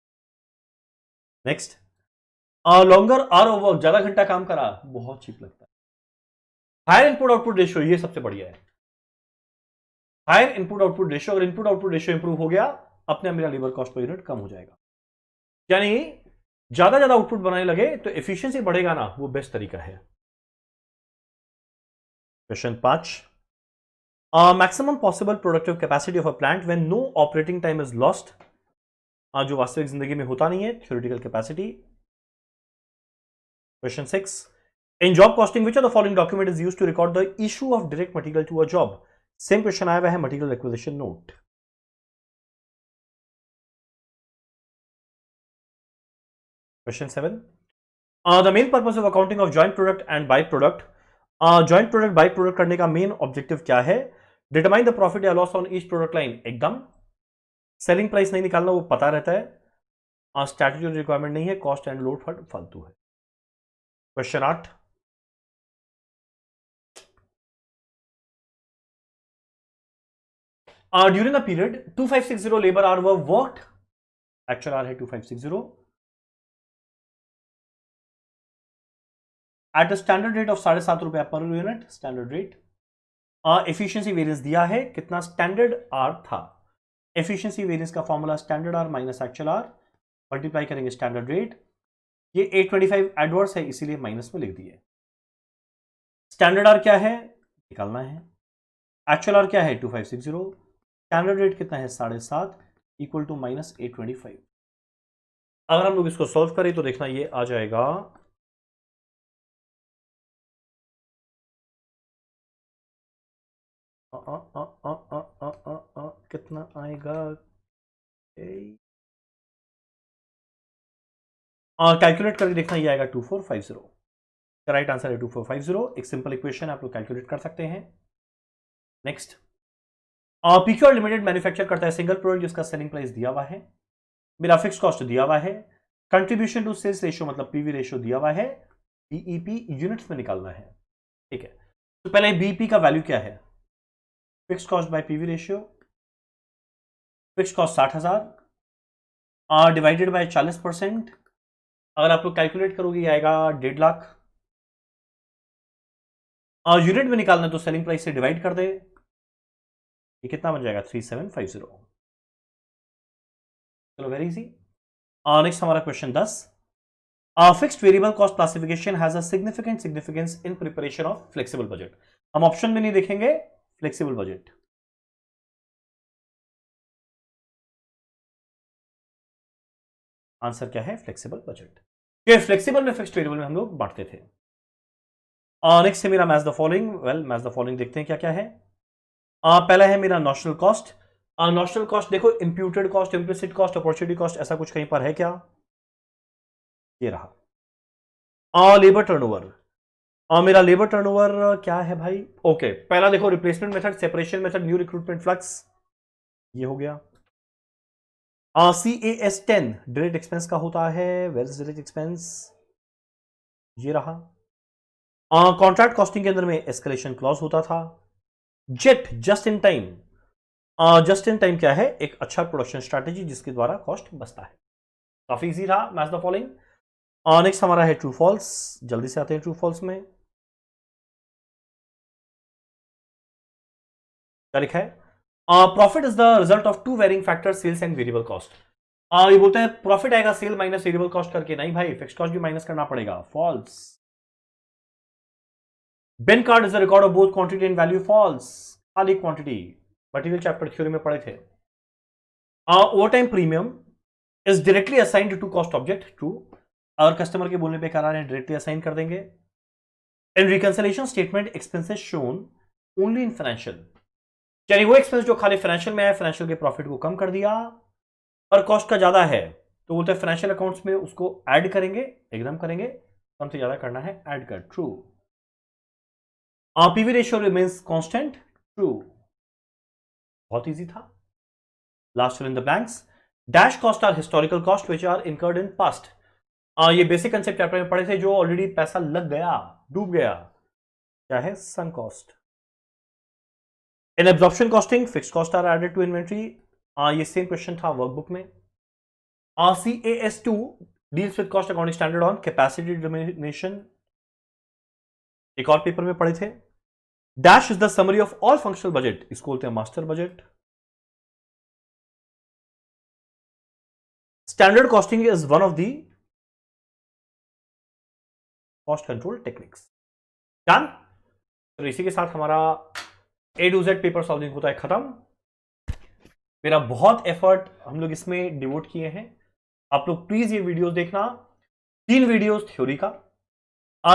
Next, longer hour of work, ज्यादा घंटा काम करा, बहुत चीप लगता है। हायर इनपुट आउटपुट रेशियो, ये सबसे बढ़िया है। हायर इनपुट आउटपुट रेशियो, अगर इनपुट आउटपुट रेशियो इंप्रूव हो गया, अपने मेरा लेबर कॉस्ट पर यूनिट कम हो जाएगा। यानी ज्यादा आउटपुट बनाने लगे तो एफिशिएंसी बढ़ेगा ना, वो बेस्ट तरीका है। Question 5, maximum possible productive capacity of a plant when no operating time is lost, जो वास्तविक जिंदगी में होता नहीं है, theoretical capacity. Question 6, in job costing which of the following document is used to record the issue of direct material to a job? Same question आया हुआ है, material acquisition note. Question 7, the main purpose of accounting of joint product and by product, joint product by product करने का main objective क्या है? Determine the profit या loss on each product line, एकदम। Selling price नहीं निकालना, वो पता रहता है। स्ट्रैटेजी रिक्वायरमेंट नहीं है, कॉस्ट एंड लोड फालतू है। Question 8, during a period 2560 labour hour were worked, actual hour है 2560, at a standard rate of 7.5 रुपया per unit, standard rate. Efficiency variance दिया है, कितना स्टैंडर्ड आर था? एफिशिएंसी वेरिएंस का formula standard hour minus actual hour, multiply करेंगे standard rate. ये 825 adverse है, इसीलिए माइनस में लिख दिए। स्टैंडर्ड आर क्या है निकालना है, एक्चुअल आर क्या है 2560, स्टैंडर्ड रेट कितना है 7.5 इक्वल टू माइनस 825। अगर हम लोग इसको सॉल्व करें तो देखना ये आ जाएगा कितना आएगा? कैलकुलेट करके देखना, ये आएगा 2450। राइट आंसर है 2450। एक सिंपल इक्वेशन आप लोग कैलकुलेट कर सकते हैं। नेक्स्ट, पीक्यूआर लिमिटेड मैन्युफैक्चर करता है सिंगल प्रोडक्ट जिसका सेलिंग प्राइस दिया हुआ है, मेरा फिक्स कॉस्ट दिया हुआ है, कंट्रीब्यूशन टू सेल्स रेशियो मतलब पीवी रेशियो दिया हुआ है, बीईपी यूनिट्स में निकालना है। ठीक है, तो पहले बीईपी का वैल्यू क्या है, fix cost by PV ratio, fix cost 60,000 divided by 40%, अगर आप लोग कैलकुलेट करोगे आएगा 1.5 लाख। यूनिट में निकालना है तो सेलिंग प्राइस से डिवाइड कर दे, ये कितना बन जाएगा 3750। चलो वेरी इजी। नेक्स्ट हमारा question 10, fixed variable cost classification has a significant significance in preparation of flexible budget. हम ऑप्शन में नहीं देखेंगे, फ्लेक्सिबल बजट। आंसर क्या है, फ्लेक्सिबल बजट। फ्लेक्सिबल में फिक्स्ड वेरिएबल में हम लोग बांटते थे। नेक्स्ट है मेरा match the following. Well match the following देखते हैं क्या क्या है। पहला है मेरा नॉशनल कॉस्ट। नॉशनल कॉस्ट देखो, imputed cost, implicit cost, opportunity cost, ऐसा कुछ कहीं पर है क्या, ये रहा। लेबर टर्नओवर, मेरा लेबर टर्नओवर क्या है भाई, ओके पहला देखो replacement method, separation method, new recruitment flux, ये हो गया। CAS10 डायरेक्ट एक्सपेंस का होता है, वेयर इज डायरेक्ट एक्सपेंस, ये रहा। कॉन्ट्रैक्ट कॉस्टिंग के अंदर में एस्केलेशन क्लॉज होता था। Jet just in time, just in time क्या है, एक अच्छा प्रोडक्शन स्ट्रैटेजी जिसके द्वारा कॉस्ट बचता है। काफी इजी रहा, मैच द फॉलोइंग। नेक्स्ट हमारा है ट्रू फॉल्स, जल्दी से आते हैं ट्रू फॉल्स में। क्या लिखा है, profit is the result of two varying factor, sales and variable cost. ये बोलते हैं प्रॉफिट आएगा सेल माइनस वेरिएबल कॉस्ट करके, नहीं भाई फिक्स कॉस्ट भी माइनस करना पड़ेगा, false. Bin card is the record of both quantity and value, false, खाली क्वांटिटी, मटेरियल चैप्टर थ्योरी में पढ़े थे। Overtime premium is directly assigned to cost object, true, अगर कस्टमर के बोलने पे करा रहे हैं डायरेक्टली असाइन कर देंगे। In reconciliation statement expenses shown only in financial, यानी वो एक्सपेंस जो खाली फाइनेंशियल में है, फाइनेंशियल के प्रॉफिट को कम कर दिया, और कॉस्ट का ज्यादा है तो बोलते हैं फाइनेंशियल अकाउंट्स में उसको ऐड करेंगे, एकदम करेंगे, कम से ज्यादा करना है, ऐड कर, true. PV ratio remains constant, true, बहुत इजी था। Last fill in the blanks, dash cost are historical cost which are incurred in past. ये बेसिक कंसेप्ट चैप्टर में पढ़े थे, जो ऑलरेडी पैसा लग गया, डूब गया, क्या है, sunk cost. In absorption costing fixed cost are added to inventory, ये सेम क्वेश्चन था वर्कबुक में। CAS2 deals with cost accounting standard on capacity determination, एक और पेपर में पढ़े थे। Dash is the summary of all functional budget, इसको बोलते हैं master budget. Standard costing is one of the cost control techniques. Done. तो इसी के साथ हमारा A to Z paper solving होता है खत्म। मेरा बहुत एफर्ट हम लोग इसमें डिवोट किए हैं, आप लोग प्लीज ये वीडियोस देखना, 3 वीडियोस थ्योरी का,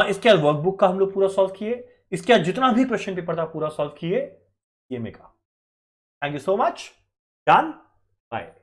इसके बाद वर्कबुक का हम लोग पूरा सॉल्व किए, इसके बाद जितना भी क्वेश्चन पेपर था पूरा सॉल्व किए, ये में का। Thank you so much, done, bye.